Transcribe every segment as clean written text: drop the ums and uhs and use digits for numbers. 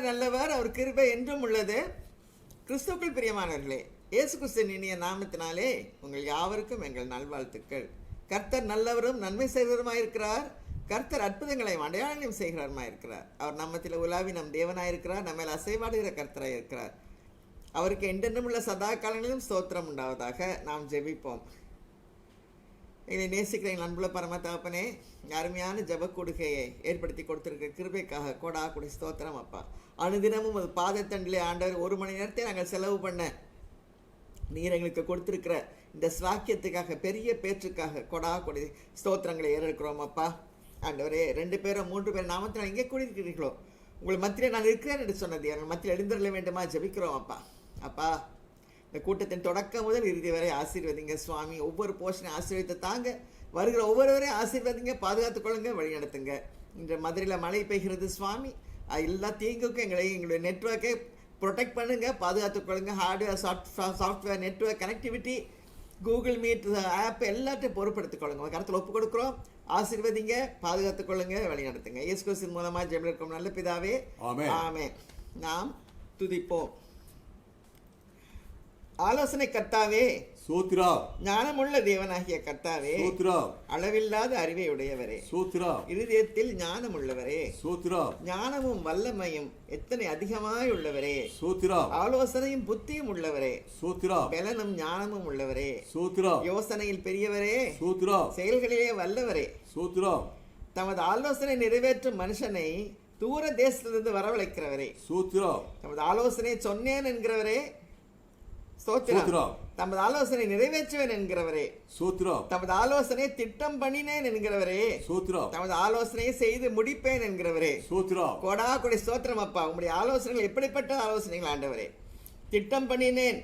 கர்த்தர் நல்லவர், அவர் கிருபை என்றும் உள்ளது. கிறிஸ்துவுக்குள் பிரியமானவர்களே, இயேசு கிறிஸ்துவின் இனிய நாமத்தினாலே உங்கள் யாவருக்கும் எங்கள் நல்வாழ்த்துக்கள். கர்த்தர் நல்லவரும் நன்மை செய்கிறவருமாயிருக்கிறார். கர்த்தர் அற்புதங்களையும் அடையாளங்களையும் செய்கிறவருமாயிருக்கிறார். அவர் நம்மத்தில் உலாவி நம் தேவனாயிருக்கிறார். நம்ம மேல் அசைவாடுகிற கர்த்தராயிருக்கிறார். அவருக்கு என்றென்றும் உள்ள சதா காலங்களிலும் ஸ்தோத்திரம் உண்டாவதாக. நாம் ஜெபிப்போம். எங்களை நேசிக்கிற எங்கள் அன்புள்ள பரம தகப்பனே, அருமையான ஜப கொடுக்கையை ஏற்படுத்தி கொடுத்திருக்கிற கிருபைக்காக கோடா கொடி ஸ்தோத்திரம் அப்பா. அனுதினமும் அது பாதத்தண்டிலே ஆண்டவர் 1 மணி நேரத்தை நாங்கள் செலவு பண்ண நீர் எங்களுக்கு கொடுத்திருக்கிற இந்த ஸ்லாக்கியத்துக்காக, பெரிய பேற்றுக்காக கொடா கொடி ஸ்தோத்திரங்களை ஏறெடுக்கிறோம் அப்பா. ஆண்டவரே, 2 பேரோ 3 பேர் நாமத்தில் எங்கே கூடியிருக்கிறீர்களோ உங்கள் மத்தியில் நான் இருக்கிறேன் என்று சொன்னது எங்கள் மத்தியில் எழுந்தருள வேண்டுமா ஜெபிக்கிறோம் அப்பா. அப்பா, இந்த கூட்டத்தின் தொடக்கம் முதல் இறுதி வரை ஆசீர்வதிங்க சுவாமி. ஒவ்வொரு போஷனையும் ஆசீர்வதித்து தாங்க. வருகிற ஒவ்வொருவரையும் ஆசீர்வதிங்க, பாதுகாத்துக்கொள்ளுங்க, வழி நடத்துங்க. இன்று மதுரையில் மழை பெய்கிறது சுவாமி. எல்லா தீங்குக்கும் எங்களுடைய நெட்வொர்க்கை ப்ரொடெக்ட் பண்ணுங்க, பாதுகாத்துக்கொள்ளுங்க. Hardware, software, network connectivity, Google Meet app எல்லாத்தையும் பொறுப்படுத்திக்கொள்ளுங்க. கருத்தில் ஒப்பு கொடுக்குறோம். ஆசீர்வதிங்க, பாதுகாத்துக்கொள்ளுங்க, வழி நடத்துங்க. இயேசு கிறிஸ்துவின் மூலமாக ஜெபம் இருக்கும் நல்ல பிதாவே, ஆமென். நாம் துதிப்போம். ஆலோசனை கர்த்தாவே சோத்ரா, ஞானமுள்ள தேவனாகிய கர்த்தாவே சோத்ரா, அளவில்லாத அறிவை உடையவரே, சோத்ரா, இருதயத்தில் ஞானம் உள்ளவரே, சோத்ரா, ஞானமும் வல்லமையும் எத்தனை அதிகமாய் உள்ளவரே, சோத்ரா, ஆலோசனையும் புத்தியும் உள்ளவரே, சோத்ரா, பலனும் ஞானமும் உள்ளவரே, சோத்ரா, யோசனையில் பெரியவரே, சோத்ரா, செயல்களிலே வல்லவரே, சோத்ரா, தமது ஆலோசனை நிறைவேற்றும் மனுஷனை தூர தேசத்திலிருந்து வரவழைக்கிறவரே, சோத்ரா, தமது ஆலோசனை சொன்னேன் என்கிறவரே, ஸ்தோத்திரம். தமது ஆலோசனை நிறைவேற்றுவேன் என்கிறவரே, சோத்ரா, தமது ஆலோசனை திட்டம் பண்ணினேன் என்கிறவரே, சோத்ரா, தமது ஆலோசனையை செய்து முடிப்பேன் என்கிறவரே, சோத்ரா, கோடா கொடி ஸ்தோத்திரம் அப்பா. உங்களுடைய ஆலோசனைகள் எப்படிப்பட்ட ஆலோசனைகள் ஆண்டவரே? திட்டம் பண்ணினேன்,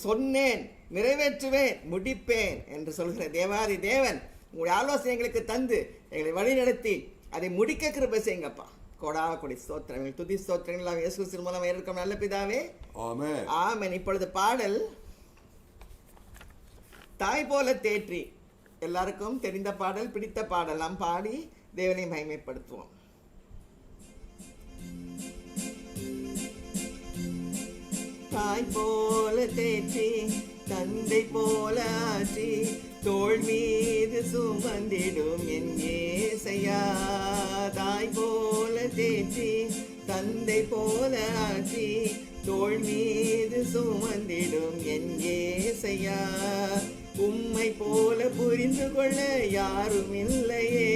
சொன்னேன், நிறைவேற்றுவேன், முடிப்பேன் என்று சொல்கிற தேவாதி தேவன் உங்களுடைய ஆலோசனை எங்களுக்கு தந்து எங்களை வழி நடத்தி அதை முடிக்க கிருபை செய்யுங்கப்பா. கோடா கொடி ஸ்தோத்திரங்கள், துதி ஸ்தோத்திரங்கள் இயேசு கிறிஸ்துவின் மூலமாக இருக்கும் நல்ல பிதாவே, ஆமென். ஆமென். இப்பொழுது பாடல் தாய் போல தேற்றி, எல்லாருக்கும் தெரிந்த பாடல், பிடித்த பாடல். நாம் பாடி தேவனை மகிமைப்படுத்துவோம். தாய் போல தேற்றி, தந்தை போல ஆற்றி, தோள் மீது சுமந்திடும் என் ஏசையா. தாய் போல தேற்றி, தந்தை போல ஆற்றி, தோள் மீது சுமந்திடும் என் ஏசையா. உம்மை போல புரிந்து கொள்ள யாரும் இல்லையே,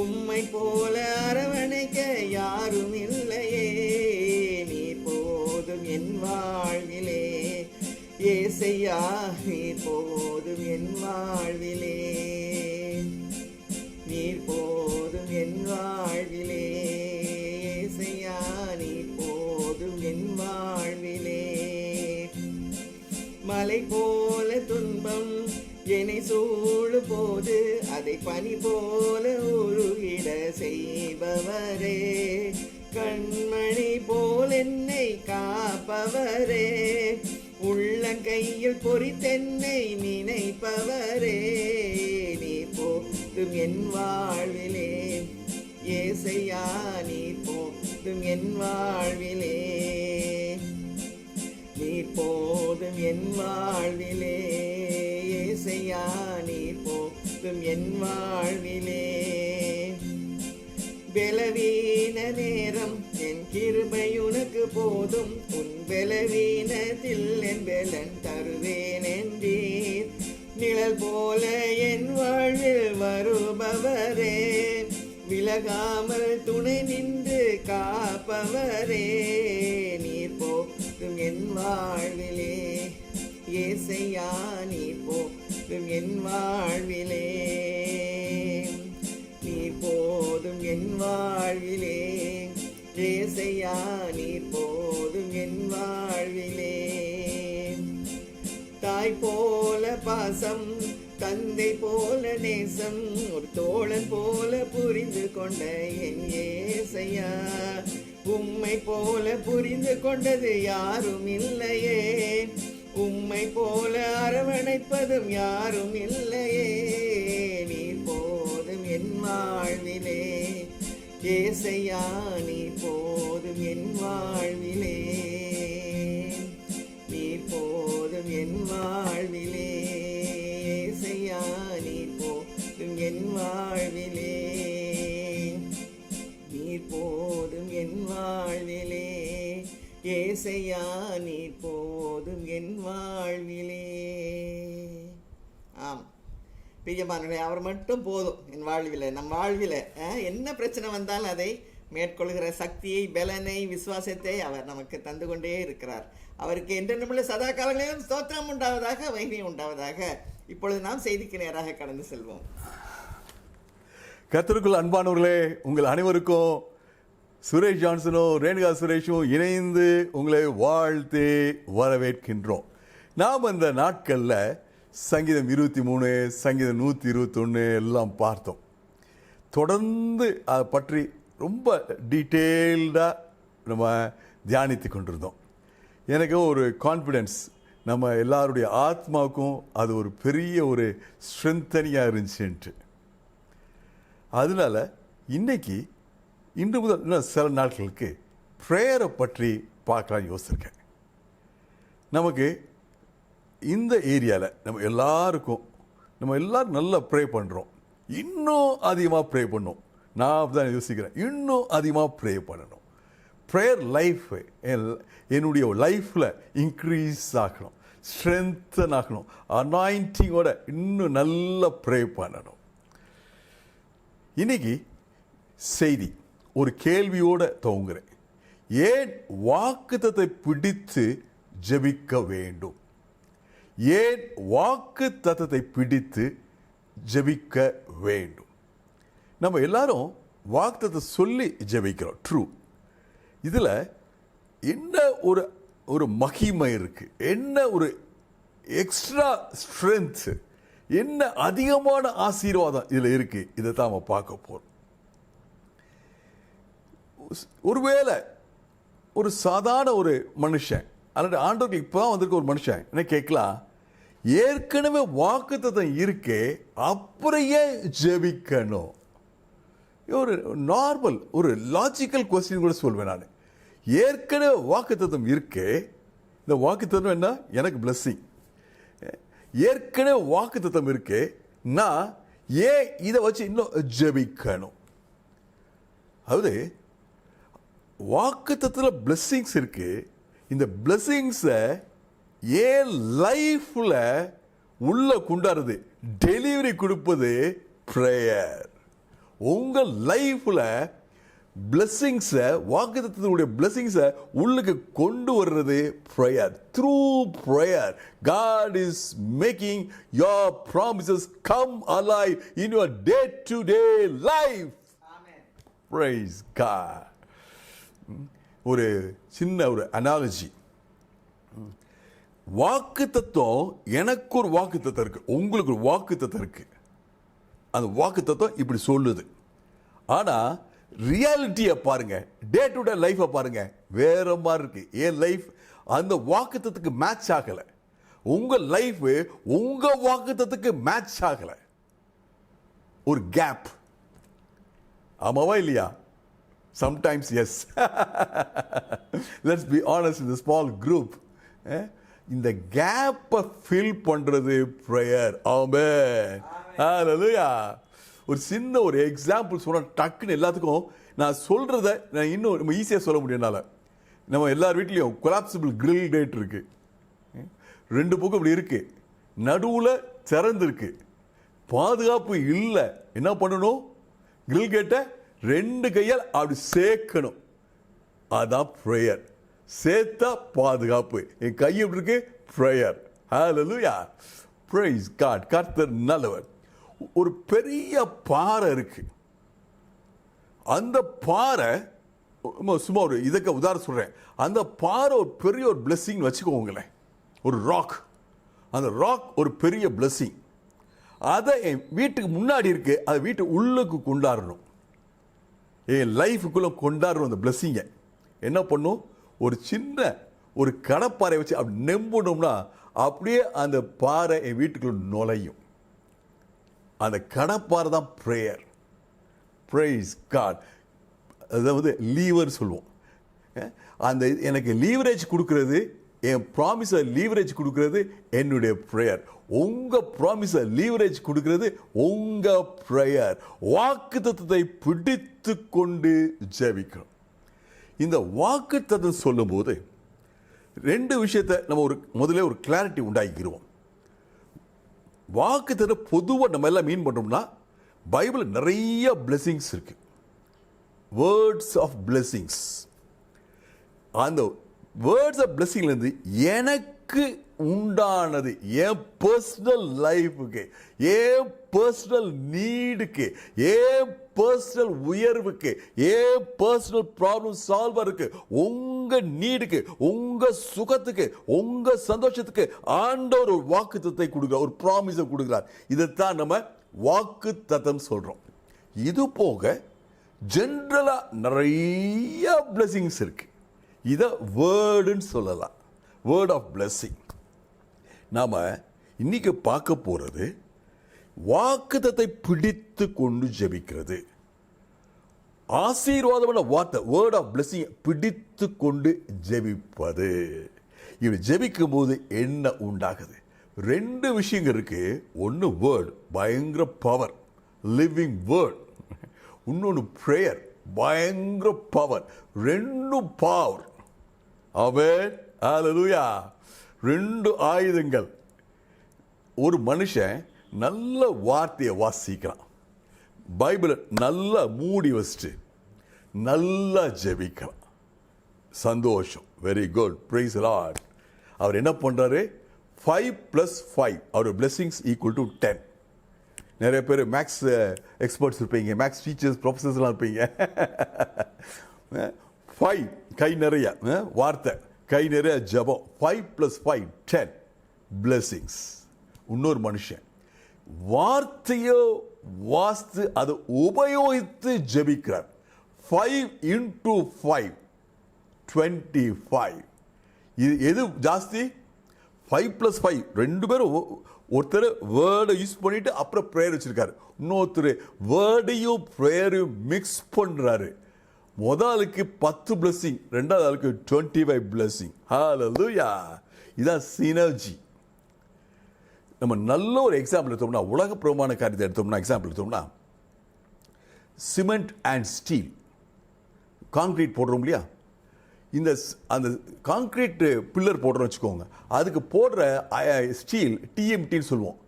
உம்மை போல அரவணைக்க யாரும் இல்லையே. நீ போதும் என் வாழ்விலே ஏசையா, நீர் போதும் என் வாழ்விலே, நீர் போதும் என் வாழ்விலே ஏசையா, நீர் போதும் என் வாழ்விலே. மலை போல துன்பம் என்னை சூழு போது அதை பனி போல உருகிட செய்பவரே, கண்மணி போல் என்னை காப்பவரே, உள்ளங்கையில் பொறித்தென்னை நினைப்பவரே. நீ போதும் என் வாழ்விலே ஏசையா, நீ போதும் என் வாழ்விலே, நீ போதும் என் வாழ்விலே ஏசையா, நீ போதும் என் வாழ்விலே. பலவீன நேரம் என் கிருபை உனக்கு போதும், உன் பலவீனத்தில் என் பலன் தருவேன் என்றீர். நிழல் போல என் வாழ்வில் வருபவரே, விலகாமல் துணை நின்று காப்பவரே. நீர் போதும் என் வாழ்விலே ஏசையா, நீர் போதும் என் வாழ்விலே, நீர் போதும் என் வாழ்விலே ஏசையா, நீர் போதும் என் வாழ்விலே. தாய் போல பாசம், தந்தை போல நேசம், ஒரு தோழன் போல புரிந்து கொண்ட என் ஏசையா. உம்மை போல புரிந்து கொண்டது யாரும் இல்லையே, உம்மை போல அரவணைப்பதும் யாரும் இல்லையே. நீர் போதும் என் வாழ்விலே ஏசையா, நீர் போதும் என் பிரியமானவர்களே, அவர் மட்டும் போதும் என் வாழ்வில். நம் வாழ்வில் என்ன பிரச்சனை வந்தாலும் அதை மேற்கொள்கிற சக்தியை, பலனை, விசுவாசத்தை அவர் நமக்கு தந்து கொண்டே இருக்கிறார். அவருக்கு என்றென்றுமுள்ள சதா காலங்களிலும் ஸ்தோத்திரம் உண்டாவதாக, வைகியம் உண்டாவதாக. இப்பொழுது நாம் செய்திக்கு நேராக கடந்து செல்வோம். கர்த்தருக்குள் அன்பானவர்களே, உங்கள் அனைவருக்கும் சுரேஷ் ஜான்சனும் ரேணுகா சுரேஷும் இணைந்து உங்களை வாழ்த்து வரவேற்கின்றோம். நாம் அந்த நாட்களில் சங்கீதம் 23, சங்கீதம் 121 எல்லாம் பார்த்தோம். தொடர்ந்து அதை பற்றி ரொம்ப டீட்டெயில்டாக நம்ம தியானித்து கொண்டிருந்தோம். எனக்கு ஒரு கான்ஃபிடென்ஸ், நம்ம எல்லாருடைய ஆத்மாவுக்கும் அது ஒரு பெரிய ஒரு ஸ்ட்ரென்தனியாக இருந்துச்சுன்ட்டு. அதனால இன்று முதல் இன்னும் சில நாட்களுக்கு ப்ரேயரை பற்றி பார்க்கலான்னு யோசிச்சிருக்கேன். நமக்கு இந்த ஏரியாவில் நம்ம எல்லாரும் நல்லா ப்ரே பண்ணுறோம். இன்னும் அதிகமாக ப்ரே பண்ணணும். நான் அப்படிதான் யோசிக்கிறேன், இன்னும் அதிகமாக ப்ரே பண்ணணும். ப்ரேயர் லைஃப் என்னுடைய லைஃப்பில் இன்க்ரீஸ் ஆகணும், ஸ்ட்ரென்தன் ஆகணும், அனாயிண்டிங்கோட இன்னும் நல்லா ப்ரே பண்ணணும். இன்னைக்கு செய்தி ஒரு கேள்வியோடு துவங்குறேன். ஏன் வாக்குத்தத்தத்தை பிடித்து ஜெபிக்க வேண்டும்? ஏன் வாக்குத்தத்தத்தை பிடித்து ஜெபிக்க வேண்டும்? நம்ம எல்லாரும் வாக்குத்தத்தை சொல்லி ஜெபிக்கிறோம், ட்ரூ. இதில் என்ன ஒரு மகிமை இருக்கு, என்ன ஒரு எக்ஸ்ட்ரா ஸ்ட்ரென்த், என்ன அதிகமான ஆசீர்வாதம் இதில் இருக்கு, இதை தான் நம்ம பார்க்க போறோம். ஒருவேளை ஒரு சாதாரண ஒரு மனுஷன் அல்லது ஆண்டவருக்கு இப்போதான் வந்திருக்க ஒரு மனுஷன் என்ன கேட்கலாம், ஏற்கனவே வாக்குத்தத்தம் இருக்கே, அப்புறம் ஏன் ஜெபிக்கணும்? ஒரு நார்மல் ஒரு லாஜிக்கல் கொஸ்டின் கூட சொல்வேன் நான். ஏற்கனவே வாக்குத்தத்தம் இருக்கே, இந்த வாக்குத்தத்தம் என்ன? எனக்கு பிளஸ்ஸிங். ஏற்கனவே வாக்குத்தத்தம் இருக்கே, நான் ஏன் இதை வச்சு இன்னும் ஜெபிக்கணும்? அதாவது வாக்குத்தத்தத்தில் பிளஸ்ஸிங்ஸ் இருக்கு. இந்த பிளஸ்ஸிங்ஸை ஏன் லைஃப்ல உள்ள கொண்டாடுறது, டெலிவரி கொடுப்பது ப்ரேயர். உங்க லைஃப்ல பிளஸ்ஸிங்ஸை, வாக்குத்தத்தத்தினுடைய பிளஸ்ஸிங்ஸை உள்ளுக்கு கொண்டு வர்றது prayer. Through prayer God is making your promises come alive in your day-to-day life. Amen. Praise God. ஒரு சின்ன ஒரு அனாலஜி. வாக்குத்தத்தம், எனக்கு ஒரு வாக்குத்தத்தம் இருக்கு, உங்களுக்கு ஒரு வாக்குத்தத்தம் இருக்கு. அந்த வாக்குத்தத்தம் இப்படி சொல்லுது. ஆனா ரியாலிட்டியை பாருங்க, டே டு டே லைஃபை பாருங்க, வேற மாதிரி இருக்கு. என் லைஃப் அந்த வாக்குத்தத்துக்கு மேட்ச் ஆகல. உங்க லைஃப் உங்க வாக்குத்தத்துக்கு மேட்ச் ஆகல. ஒரு கேப். ஆமாவா இல்லையா? Sometimes yes. Let's be honest in the small group. இந்த கேப்பை ஃபில் பண்றது ப்ரேயர். ஆமென். ஹalleluya. ஒரு சின்ன ஒரு எக்ஸாம்பிள் சொன்னா டக்குன்னு எல்லாத்துக்கும் நான் சொல்றத நான் இன்னும் நம்ம ஈஸியாக சொல்ல முடியும்னால, நம்ம எல்லார் வீட்லேயும் கொலாப்சிபிள் கிரில் டேட் இருக்கு. 2 பக்கம் இப்படி இருக்கு, நடுவில் திறந்துருக்கு, பாதுகாப்பு இல்லை. என்ன பண்ணணும்? கிரில் கேட்டை 2 கையால் அப்படி சேர்க்கணும். அதான் ப்ரேயர். சேர்த்தா பாதுகாப்பு. என் கை எப்படி இருக்கு? ப்ரேயர். ஹalleluya. praise God. கர்த்தர் நல்லவர். ஒரு பெரிய பாறை இருக்கு. அந்த பாறை சும்மா ஒரு இதுக்கு உதாரணம் சொல்றேன். அந்த பாறை ஒரு பெரிய ஒரு பிளெஸிங் வச்சுக்கோங்களேன். ஒரு ராக், அந்த ராக் ஒரு பெரிய பிளெஸிங். அதை என் வீட்டுக்கு முன்னாடி இருக்கு, அதை வீட்டு உள்ளுக்கு கொண்டாடணும். என் லைஃபுக்குள்ள கொண்டாடுறோம். அந்த பிளெஸிங்கை என்ன பண்ணும்? ஒரு சின்ன ஒரு கடப்பாறை வச்சு அப்படி நெம்பணும்னா அப்படியே அந்த பாறை என் வீட்டுக்குள்ள நுழையும். அந்த கடப்பாறை தான் ப்ரேயர். Praise God. அதாவது லீவர் சொல்லுவோம். அந்த எனக்கு லீவரேஜ் கொடுக்கறது, என் ப்ராமிஸை லீவரேஜ் கொடுக்கறது என்னுடைய ப்ரேயர். உங்க ப்ராமிஸை லீவரேஜ் கொடுக்கிறது உங்க ப்ரேயர். வாக்குத்தத்தத்தை பிடித்து கொண்டு ஜெபிக்கணும். இந்த வாக்குத்தத்தம் சொல்லும்போது 2 விஷயத்தை நம்ம முதல்ல ஒரு கிளாரிட்டி உண்டாக்கிடுவோம். வாக்குத்தத்தம் பொதுவாக நம்ம எல்லாம் மீன் பண்ணுறோம்னா பைபிள் நிறைய பிளெஸிங்ஸ் இருக்கு, வேர்ட்ஸ் ஆஃப் பிளெஸிங்ஸ். அந்த வேர்ட்ஸ் ஆஃப் பிளெஸிங்லேருந்து எனக்கு உண்டானது என் பர்சனல் லைஃபுக்கு, என் பர்சனல் நீடுக்கு, என் பர்சனல் உயர்வுக்கு, என் பர்சனல் ப்ராப்ளம் சால்வருக்கு, உங்க நீடுக்கு, உங்க சுகத்துக்கு, உங்க சந்தோஷத்துக்கு ஆண்டவர் ஒரு வாக்குத்தத்தத்தை கொடுக்கிறார், ஒரு ப்ராமிஸை கொடுக்கிறார். இதைத்தான் நம்ம வாக்குத்தத்தம் சொல்றோம். இது போக ஜென்ரலா நிறைய பிளெஸிங்ஸ் இருக்கு. இதை வேர்டுன்னு சொல்லலாம், வேர்ட் ஆஃப் பிளெஸிங். நாம இன்னைக்கு பார்க்க போறது வாக்குத்தத்தை பிடித்து கொண்டு ஜெபிக்கிறது. ஆசீர்வாதமான வார்த்தை, வேர்ட் ஆஃப் பிளெஸிங், பிடித்து கொண்டு ஜெபிப்பது. இப்படி ஜெபிக்கும் போது என்ன உண்டாகுது? ரெண்டு விஷயங்கள் இருக்கு. ஒன்று வேர்ட், பயங்கர பவர், லிவிங் வேர்ட். இன்னொன்று பிரேயர், பயங்கர பவர். ரெண்டும் பவர். ஆமென், ஹல்லேலூயா. ரெண்டு ஆயுதங்கள். ஒரு மனுஷன் நல்ல வார்த்தையை வாசிக்கிறான், பைபிளை நல்லா மூடி வச்சுட்டு நல்லா ஜெபிக்கிறான், சந்தோஷம், very good, praise the Lord. அவர் என்ன பண்றாரு? 5 + 5 அவர் பிளெஸிங்ஸ் ஈக்குவல் டு 10. நிறைய பேர் மேக்ஸ் எக்ஸ்பர்ட்ஸ் இருப்பீங்க, மேக்ஸ் டீச்சர்ஸ், ப்ரொஃபஸர்ஸ்லாம் இருப்பீங்க. 5 கை நிறைய வார்த்தை, கை நிறைய ஜெபம். 5 + 5 10 பிளெஸிங்ஸ். இன்னொரு மனுஷன் வார்த்தையோ வாஸ்து அதை உபயோகித்து ஜெபிக்கிறார். 5 × 5 25. இது எது ஜாஸ்தி? 5 + 5. ரெண்டு பேரும் ஒருத்தர் வேர்டை யூஸ் பண்ணிட்டு அப்புறம் ப்ரேயர் வச்சிருக்காரு, இன்னொருத்தர் வேர்டையும் ப்ரேயரையும் மிக்ஸ் பண்றாரு. முதலுக்கு 10 பிளெஸிங், ரெண்டாவது ஆளுக்கு 25 பிளெஸிங். ஹல்லேலூயா. இதான் சினர்ஜி. நம்ம நல்ல ஒரு எக்ஸாம்பிள் எடுத்தோம்னா, உலக பிரமாண காரியத்தை எடுத்தோம்னா, எக்ஸாம்பிள் எடுத்தோம்னா, சிமெண்ட் அண்ட் ஸ்டீல், கான்கிரீட் போடுறோம் இல்லையா? இந்த அந்த கான்கிரீட் பில்லர் போடுறோம் வச்சுக்கோங்க, அதுக்கு போடுற ஸ்டீல் டிஎம்டின்னு சொல்லுவோம்.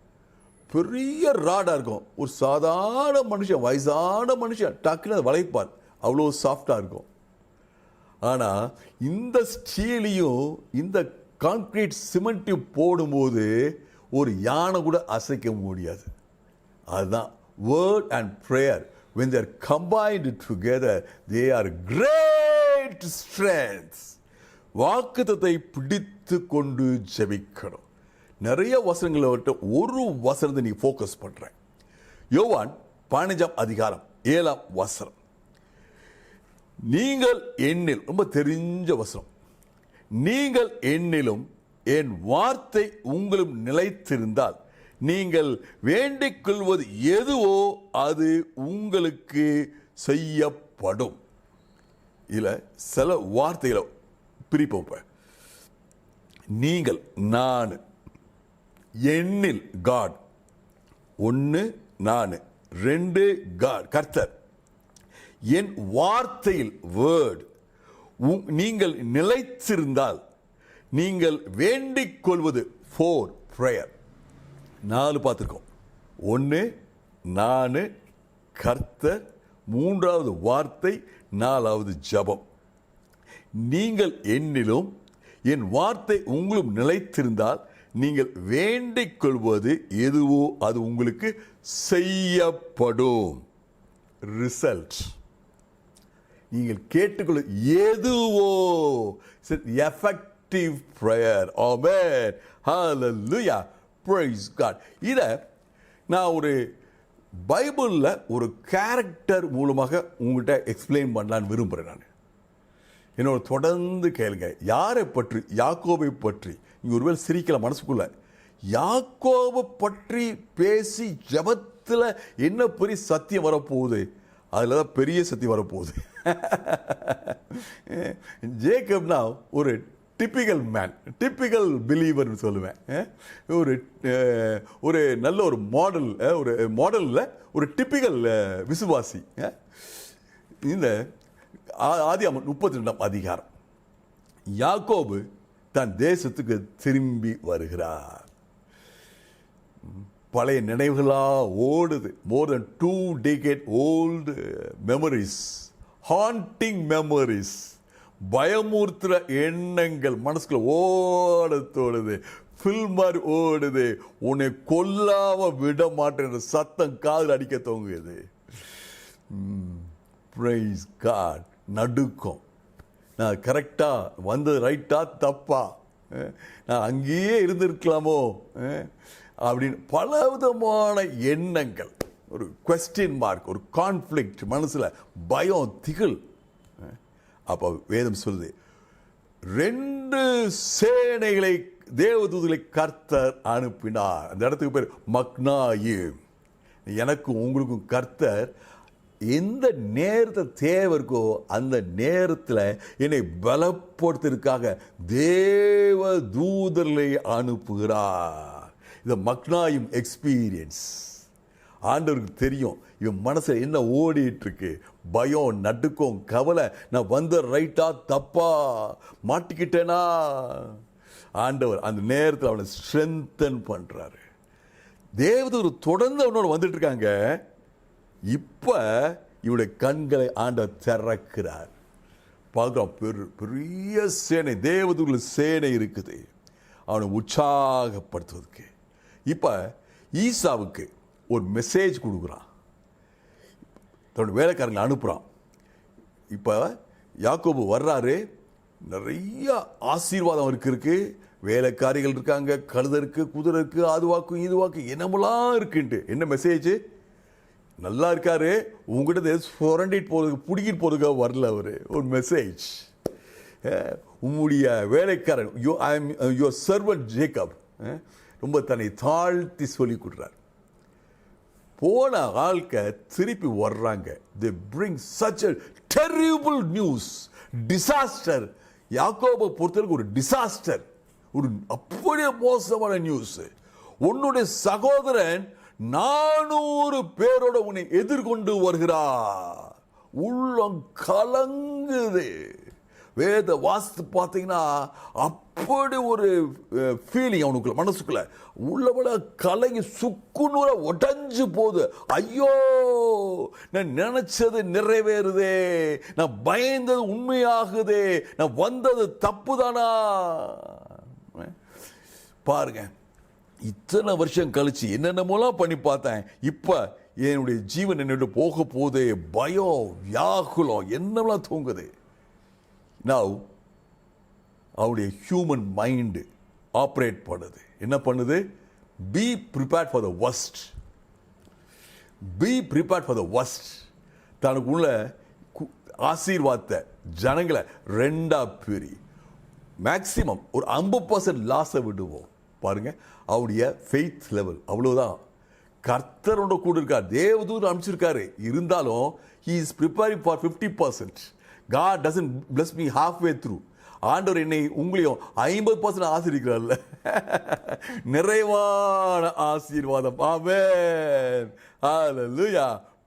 பெரிய ராடாக இருக்கும். ஒரு சாதாரண மனுஷன், வயசான மனுஷன் டக்குன்னு அதை வளைப்பார், அவ்வளோ சாஃப்டாக இருக்கும். ஆனால் இந்த ஸ்டீலையும் இந்த கான்கிரீட் சிமெண்ட்டையும் போடும்போது ஒரு யானை கூட அசைக்க முடியாது. அதுதான் word and prayer. When they are combined together, they are great strengths. வாக்குத்தத்தை பிடித்து கொண்டு ஜெபிக்கணும். நிறைய வசனங்களை விட்டு ஒரு வசனத்தை நீ ஃபோக்கஸ் பண்றேன். யோவான் 15 அதிகாரம் 7 வசனம். நீங்கள் என்னில், ரொம்ப தெரிஞ்ச வசனம், நீங்கள் என்னிலும் என் வார்த்தை உங்களும் நிலைத்திருந்தால் நீங்கள் வேண்டிக் கொள்வது எதுவோ அது உங்களுக்கு செய்யப்படும். இதுல சில வார்த்தைகளை பிரிப்போம். நீங்கள், நான், எண்ணில் காட், 1 நான், 2 காட் கர்த்தர், என் வார்த்தையில் வேர்ட், நீங்கள் நிலைத்திருந்தால் நீங்கள் வேண்டிக் கொள்வது 4 பிரேயர். 4 பார்த்துருக்கோம். 1 நான், கர்த்தர், 3வது வார்த்தை, 4வது ஜபம். நீங்கள் என்னிலும் என் வார்த்தை உங்களும் நிலைத்திருந்தால் நீங்கள் வேண்டிக் கொள்வது எதுவோ அது உங்களுக்கு செய்யப்படும். ரிசல்ட். நீங்கள் கேட்டுக்கொள்ள எதுவோ, எஃபெக்டிவ் பிரேயர். ஆமென், ஹல்லேலூயா, பிரைஸ் காட். இத நான் ஒரு பைபிள்ல ஒரு கேரக்டர் மூலமாக உங்கள்கிட்ட எக்ஸ்பிளைன் பண்ணலான்னு விரும்புகிறேன். நான் என்னோட தொடர்ந்து கேளுங்க. யாரை பற்றி? யாக்கோபை பற்றி. நீங்க ஒருவேளை சிரிக்கல மனசுக்குள்ள. யாக்கோபை பற்றி பேசி ஜெபத்துல என்ன பெரிய சத்தியம் வரப்போகுது? அதுல தான் பெரிய சத்தியம் வரப்போகுது. ஜேக்கப்னா ஒரு டிப்பிக்கல் மேன், டிப்பிக்கல் பிலீவர்னு சொல்லுவேன். ஒரு நல்ல ஒரு மாடல், ஒரு மாடலில் ஒரு டிப்பிக்கல் விசுவாசி. இந்த ஆதியாகமம் 32 அதிகாரம், யாக்கோபு தன் தேசத்துக்கு திரும்பி வருகிறார். பழைய நினைவுகளாக ஓடுது. More than 2 decade old memories, haunting memories, பயமுறுத்துற எண்ணங்கள் மனசுக்குள்ள ஓட தோடுது, ஃபில் மாதிரி ஓடுது. உன்னை கொல்லாம விட மாட்டேன்ற சத்தம் காதில் அடிக்க தோங்குது. Price God. நடுக்கம். நான் கரெக்டாக வந்தது ரைட்டா தப்பா, நான் அங்கேயே இருந்திருக்கலாமோ அப்படின்னு பலவிதமான எண்ணங்கள், ஒரு கொஸ்டின் மார்க், ஒரு கான்ஃப்ளிக்ட் மனசில், பயம், திகில். அப்போ வேதம் சொல்லுது, 2 சேனைகளை தேவதூதர்களை கர்த்தர் அனுப்பினார். அந்த இடத்துக்கு பேர் மக்னாயிம். எனக்கும் உங்களுக்கும் கர்த்தர் எந்த நேரத்தை தேவை இருக்கோ அந்த நேரத்தில் என்னை பலப்படுத்துறதுக்காக தேவ தூதர்களை அனுப்புகிறார். இந்த மக்னாயிம் எக்ஸ்பீரியன்ஸ். ஆண்டவருக்கு தெரியும் இவன் மனசில் என்ன ஓடிட்டு இருக்கு, பயம், நடுக்கம், கவலை, நான் வந்த ரைட்டா தப்பா, மாட்டிக்கிட்டேனா. ஆண்டவர் அந்த நேரத்தில் அவனை ஸ்ட்ரென்தன் பண்றாரு. தேவதூதர் தொடர்ந்து அவனோட வந்துட்டு இருக்காங்க. இப்ப இவனுடைய கண்களை ஆண்டவர் திறக்கிறார். பார்க்கிறோம், பெரிய சேனை, தேவதூதர் சேனை இருக்குது அவனை உற்சாகப்படுத்துவதற்கு. இப்ப ஈசாவுக்கு ஒரு மெசேஜ் கொடுக்குறான், தன்னோட வேலைக்காரங்களை அனுப்புறான். இப்ப யாக்கோபு வர்றாரு, நிறைய ஆசீர்வாதம் அவருக்கு இருக்கு, வேலைக்காரிகள் இருக்காங்க, கழுதை இருக்கு, குதிரை இருக்கு, அதுவாக்கும் இதுவாக்கும் என்னமெல்லாம் இருக்குன்ட்டு. என்ன மெசேஜ்? நல்லா இருக்காரு, உங்ககிட்ட சுரண்டிட்டு போறதுக்கு, பிடிக்கிட்டு போறதுக்காக வரல அவரு. ஒரு மெசேஜ், உங்களுடைய வேலைக்காரன், யுவர் சர்வன்ட் ஜேக்கப் ரொம்ப தன்னை தாழ்த்தி சொல்லி கொடுறார். போன ஆட்க திருப்பி வர்றாங்க. they bring such a terrible news, disaster. யாக்கோபை பொறுத்தவரைக்கும் ஒரு டிசாஸ்டர், ஒரு அப்படியே மோசமான நியூஸ். உன்னுடைய சகோதரன் 400 பேரோட உன்னை எதிர்கொண்டு வருகிறார். உள்ளம் கலங்குது. வேத வாஸ்து பார்த்தீங்கன்னா அப்படி ஒரு ஃபீலிங் அவனுக்குள்ள, மனசுக்குள்ள உள்ளவள கலங்கி சுக்குநூற உடஞ்சு போகுது. ஐயோ, நான் நினைச்சது நிறைவேறுதே, நான் பயந்தது உண்மையாகுதே, நான் வந்தது தப்புதானா. பாருங்க, இத்தனை வருஷம் கழிச்சு என்னென்னமோலாம் பண்ணி பார்த்தேன், இப்ப என்னுடைய ஜீவன் என்னோட போக போதே, பயம், வியாகுலம் என்னெல்லாம் தூங்குது. நவ் அவருடைய ஹியூமன் மைண்டு ஆப்ரேட் பண்ணுது. என்ன பண்ணுது? Be prepared for the worst. Be prepared for the worst. தனக்கு உள்ள ஆசீர்வாதத்தை ஜனங்களை 2ஆ பிரி, மேக்சிமம் ஒரு 50% லாஸை விடுவோம். பாருங்க, அவருடைய ஃபெய்த் லெவல் அவ்வளவுதான். கர்த்தரோட கூட இருக்கார், தேவதூதர் அனுப்பிச்சிருக்காரு, இருந்தாலும் he is preparing for 50%. God doesn't bless me halfway through. ஆண்டவர் என்னை உங்களையும் 50% ஆசீர்வதிக்கிறார்ல. நிறைவான ஆசீர்வாதம். ஆமென், ஹalleluya,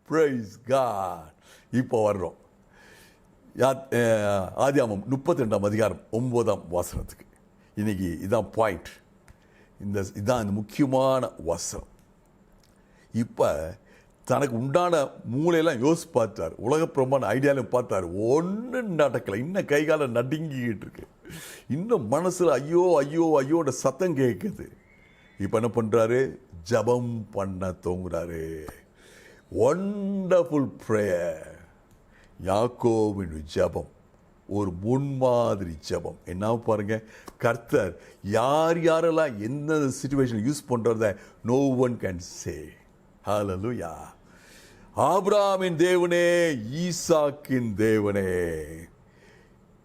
praise God. இப்போ வர்றோம் ஆதியாகமம் 32ஆம் அதிகாரம் 9ஆம் வசனத்துக்கு. இன்னைக்கு இதான் பாயிண்ட், இதான் இந்த முக்கியமான வசனம். இப்போ தனக்கு உண்டான மூளையெல்லாம் யோசிச்சு பார்த்தார், உலகப்பிரமான ஐடியாலும் பார்த்தார், ஒன்றும் நடக்கலை. இன்னும் கை கால நடுங்கிக்கிட்டு இருக்கு, இன்னும் மனசில் ஐயோ ஐயோ ஐயோட சத்தம் கேட்குது. இப்போ என்ன பண்ணுறாரு? ஜபம் பண்ண தோங்குறாரு. Wonderful prayer. யாக்கோபின் ஜபம் ஒரு முன்மாதிரி ஜபம். என்ன பாருங்க, கர்த்தர் யார் யாரெல்லாம் எந்த சிச்சுவேஷன் யூஸ் பண்ணுறத நோ ஒன் கேன் சே. ஹalleluya. ஆபிரகாமின் தேவனே, ஈசாக்கின் தேவனே,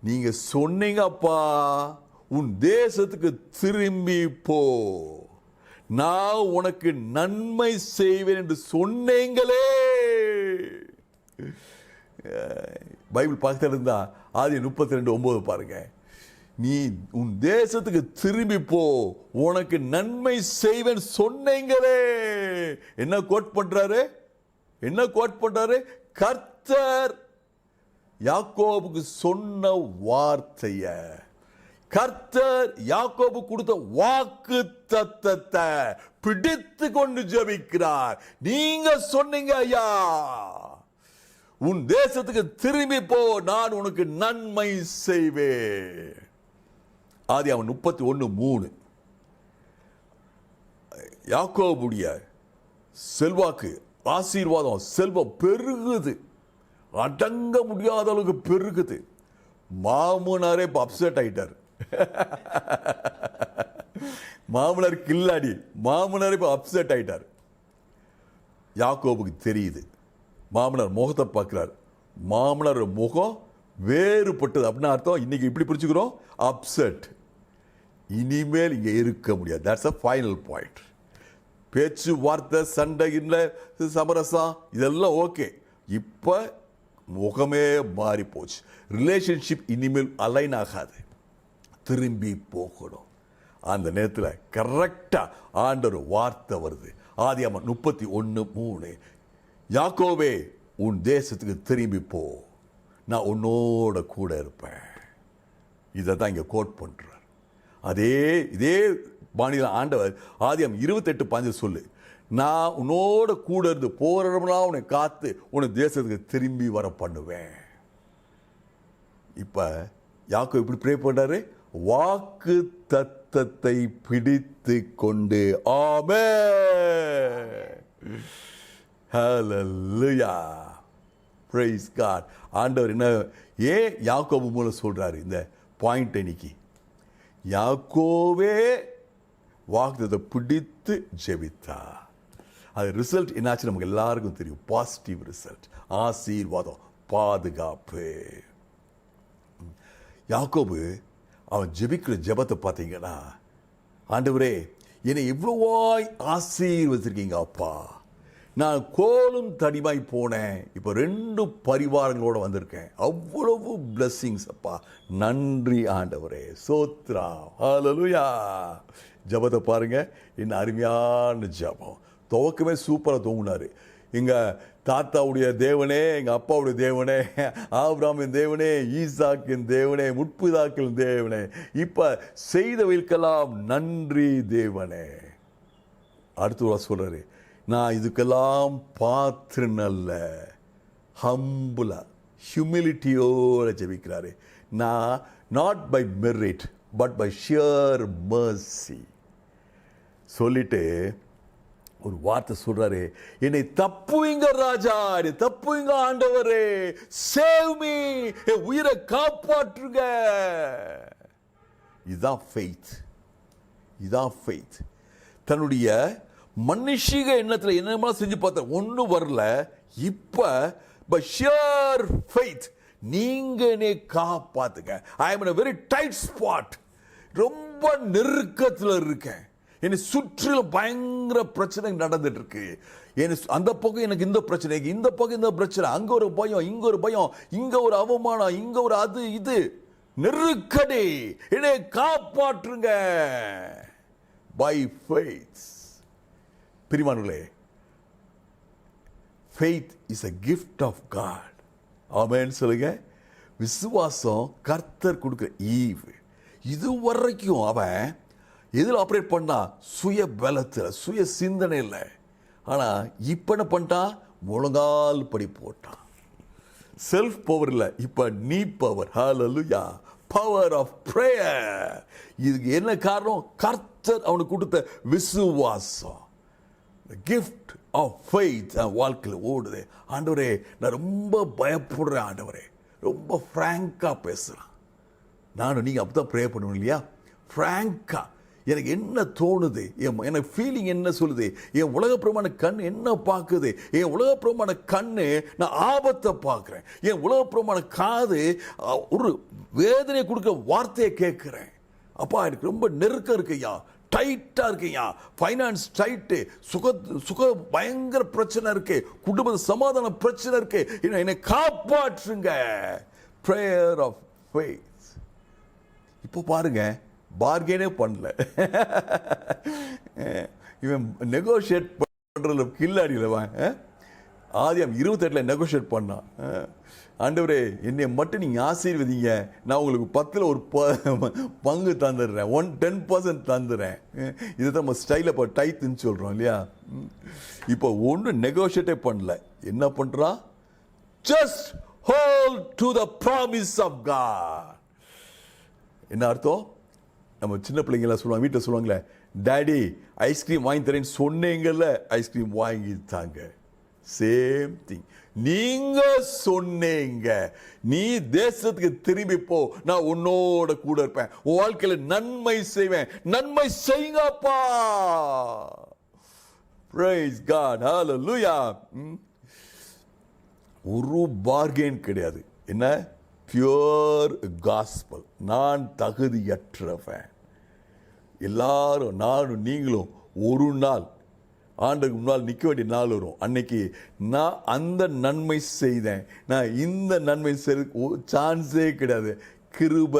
நீங்க சொன்னீங்க அப்பா, உன் தேசத்துக்கு திரும்பி போ, நான் உனக்கு நன்மை செய்வேன் என்று சொன்னீங்களே. பைபிள் பார்த்துட்டு இருந்தா ஆதி 32:9 பாருங்க. நீ உன் தேசத்துக்கு திரும்பி போ, உனக்கு நன்மை செய்வேன் சொன்னீங்களே. என்ன கோட் பண்றாரு? என்ன கோட் பண்றாரு? கர்த்தர் யாக்கோபுக்கு சொன்ன வார்த்தைய. கர்த்தர் யாக்கோபு கொடுத்த வாக்கு தத்தத்தை பிடித்து கொண்டு ஜெபிக்கிறார். நீங்க சொன்னீங்க ஐயா, உன் தேசத்துக்கு திரும்பி போ, நான் உனக்கு நன்மை செய்வேன். ஆதியாகமம் 31:3. யாக்கோபுடைய செல்வாக்கு, ஆசீர்வாதம், செல்வம் பெருகுது, அடங்க முடியாத அளவுக்கு பெருகுது. மாமனாரே இப்ப அப்செட் ஆயிட்டார். மாமனார் கில்லாடி, மாமனார் இப்ப அப்செட் ஆயிட்டார். யாக்கோபுக்கு தெரியுது. மாமனார் முகத்தை பார்க்கிறார். மாமனார் முகம் வேறுபட்டது. அப்படின்னா அர்த்தம் இன்னைக்கு இப்படி பிடிச்சுக்கிறோம், அப்செட். இனிமேல் இங்க இருக்க முடியாது. That's a final point. பேச்சு வார்த்தை, சண்டை, இல்லை சமரசம், இதெல்லாம் ஓகே. இப்ப முகமே மாறி போச்சு. ரிலேஷன்ஷிப் இனிமேல் அலைன் ஆகாது, திரும்பி போகணும். அந்த நேரத்தில் கரெக்டா ஆண்டவர் வார்த்தை வருது. ஆதியாகமம் 31:3. யாக்கோபே, உன் தேசத்துக்கு திரும்பி போ, நான் உன்னோட கூட இருப்பேன். இதை தான் இங்க கோட் பண்றார். இதே பாணியில் ஆண்டவர் ஆதியாகமம் 28:5 சொல்லு, நான் உன்னோட கூட இருந்து போறவங்களா உன்னை காத்து உன்னை தேசத்துக்கு திரும்பி வர பண்ணுவேன். இப்ப யாக்கோபு இப்படி ப்ரே பண்றாரு, வாக்கு தத்தத்தை பிடித்து கொண்டு. ஆமென், ஹல்லேலூயா, பிரைஸ் காட். ஆண்டவர் என்ன ஏன் யாக்கோபு மூலம் சொல்றாரு இந்த பாயிண்ட்? இன்னைக்கு யாக்கோவே வாக்குத்தத்தை பிடித்து ஜெபித்தா. அது ரிசல்ட் என்னாச்சு நமக்கு எல்லாருக்கும் தெரியும். பாசிட்டிவ் ரிசல்ட், ஆசீர்வாதம், பாதுகாப்பு. யாக்கோபு அவன் ஜெபிக்கிற ஜெபத்தை பார்த்தீங்கன்னா, ஆண்டவரே என்னை எவ்வளவாய் ஆசீர்வதிச்சிருக்கீங்க அப்பா, நான் கோலும் தடிமாய் போனேன், இப்போ 2 பரிவாரங்களோட வந்திருக்கேன், அவ்வளவு பிளஸ்ஸிங்ஸ் அப்பா, நன்றி ஆண்டவரே, சோத்ரா, ஹல்லேலூயா. ஜபத்தை பாருங்க, என்ன அருமையான ஜபம். துவக்கமே சூப்பராக தூங்கினாரு. எங்க தாத்தாவுடைய தேவனே, எங்க அப்பாவுடைய தேவனே, ஆபிரகாமின் தேவனே, ஈசாக்கின் தேவனே, முற்பிதாக்களின் தேவனே, இப்ப செய்தவைக்கெல்லாம் நன்றி தேவனே. அடுத்து சொல்றாரு, நான் இதுக்கெல்லாம் பாத்திரன் அல்ல, ஹம்புலா, ஹியூமிலிட்டியோட ஜெபிக்கிறாரு. நான் not by merit but by sheer mercy சொல்லிட்டு ஒரு வார்த்தை சொல்றாரு, என்னை தப்புவீங்க ராஜா, என்னை தப்புவீங்க ஆண்டவரே, சேவ் மீ, என் உயிரை காப்பாற்றுங்க. இதுதான் ஃபெய்த், இதுதான் ஃபெய்த். தன்னுடைய மனுஷிக எண்ணத்தில் என்னமா செஞ்சு பார்த்தா ஒன்றும் வரல. இப்ப பை ஷியர் ஃபெய்த், நீங்க என்னை காப்பாத்துங்க. ஐ அம் இன் a very tight spot, ரொம்ப நெருக்கத்தில் இருக்கேன், என்னை சுற்றிலும் பயங்கர பிரச்சனை நடந்துட்டு இருக்கு, அந்த பக்கம் எனக்கு இந்த பிரச்சனை, இந்த பக்கம் இந்த பிரச்சனை, அங்க ஒரு பயம், இங்க ஒரு பயம், இங்க ஒரு அவமானம், இங்க ஒரு அது இது நெருக்கடி, என்னை காப்பாற்றுங்க. By faith. பிரியமானவர்களே, faith is a gift of God. Amen சொல்லுங்க. விசுவாசம் கர்த்தர் கொடுக்கிற ஈவு. இதுவரைக்கும் அவன் எதில் ஆப்ரேட் பண்ணா? சுய பலத்தில், சுய சிந்தனை இல்லை. ஆனா இப்ப என்ன பண்ணிட்டான்? முழங்கால் படி போட்டான். செல்ஃப் பவர் இல்லை, இப்ப நீ power. Hallelujah, power of prayer. இதுக்கு என்ன காரணம்? கர்த்தர் அவனுக்கு கொடுத்த விசுவாசம். கிஃப்ட் ஆஃப் ஃபெய்த் வாழ்க்கையில் ஓடுது. ஆண்டவரே, நான் ரொம்ப பயப்படுறேன் ஆண்டவரே, ரொம்ப ஃப்ராங்கா பேசுறான். நானும் நீங்க அப்பதான் ப்ரே பண்ணுவோம் இல்லையா? ஃப்ராங்கா எனக்கு என்ன தோணுது, எனக்கு ஃபீலிங் என்ன சொல்லுது, என் உலகப்பிரமான கண் என்ன பார்க்குது, என் உலகப்பிரமான கண்ணு நான் ஆபத்தை பார்க்குறேன், என் உலகப்பிரமான காது ஒரு வேதனை கொடுக்க வார்த்தையை கேட்குறேன். அப்பா எனக்கு ரொம்ப நெருக்கம் இருக்குய்யா, டைட்டா இருக்குய்யா, ஃபைனான்ஸ் டைட்டு, சுக பயங்கர பிரச்சனை இருக்கு, குடும்ப சமாதான பிரச்சனை இருக்கு, என்னை காப்பாற்றுங்க. Prayer of faith. இப்போ பாருங்க, பார்கெனே பண்ணல, இவன் நெகோஷியேட் பண்றதுல கில்லாடியில் ஆதியாம் 28 நெகோஷியேட் பண்ணான். ஆண்டவரே என்னை மட்டும் நீங்கள் ஆசீர்வதிங்க, நான் உங்களுக்கு 10ல் ஒரு பங்கு தந்துடுறேன், 10% தந்துடுறேன். இதை தான் நம்ம ஸ்டைலில் இப்போ டைத்துன்னு சொல்கிறோம் இல்லையா? இப்போ ஒன்றும் நெகோஷியேட்டே பண்ணல. என்ன பண்ணுறா? Just hold to the promise of God. என்ன அர்த்தம்? நம்ம சின்ன பிள்ளைங்களாம் சொல்லுவாங்க, வீட்டில் சொல்லுவாங்களே, டாடி ஐஸ்கிரீம் வாங்கி தரேன்னு சொன்னீங்கல்ல, ஐஸ்கிரீம் வாங்கி தாங்க. சேம் திங், நீங்க சொன்னீங்க நீ தேசத்துக்கு திரும்பி போ, நான் உன்னோட கூட இருப்பேன், உன் வாழ்க்கையில நன்மை செய்வேன், நன்மை செய்யுங்கப்பா. Praise God, hallelujah. ஒரு பார்கெயின் கிடையாது. என்ன? Pure gospel. நான் தகுதியற்றவன். எல்லாரும் நானும் நீங்களும் ஒரு நாள் ஆண்டுக்கு முன்னால் நிற்க வேண்டிய நாள் வரும். அன்னைக்கு நான் அந்த நன்மை செய்தேன், நான் இந்த நன்மை செய்ய சான்ஸே கிடையாது. கிருப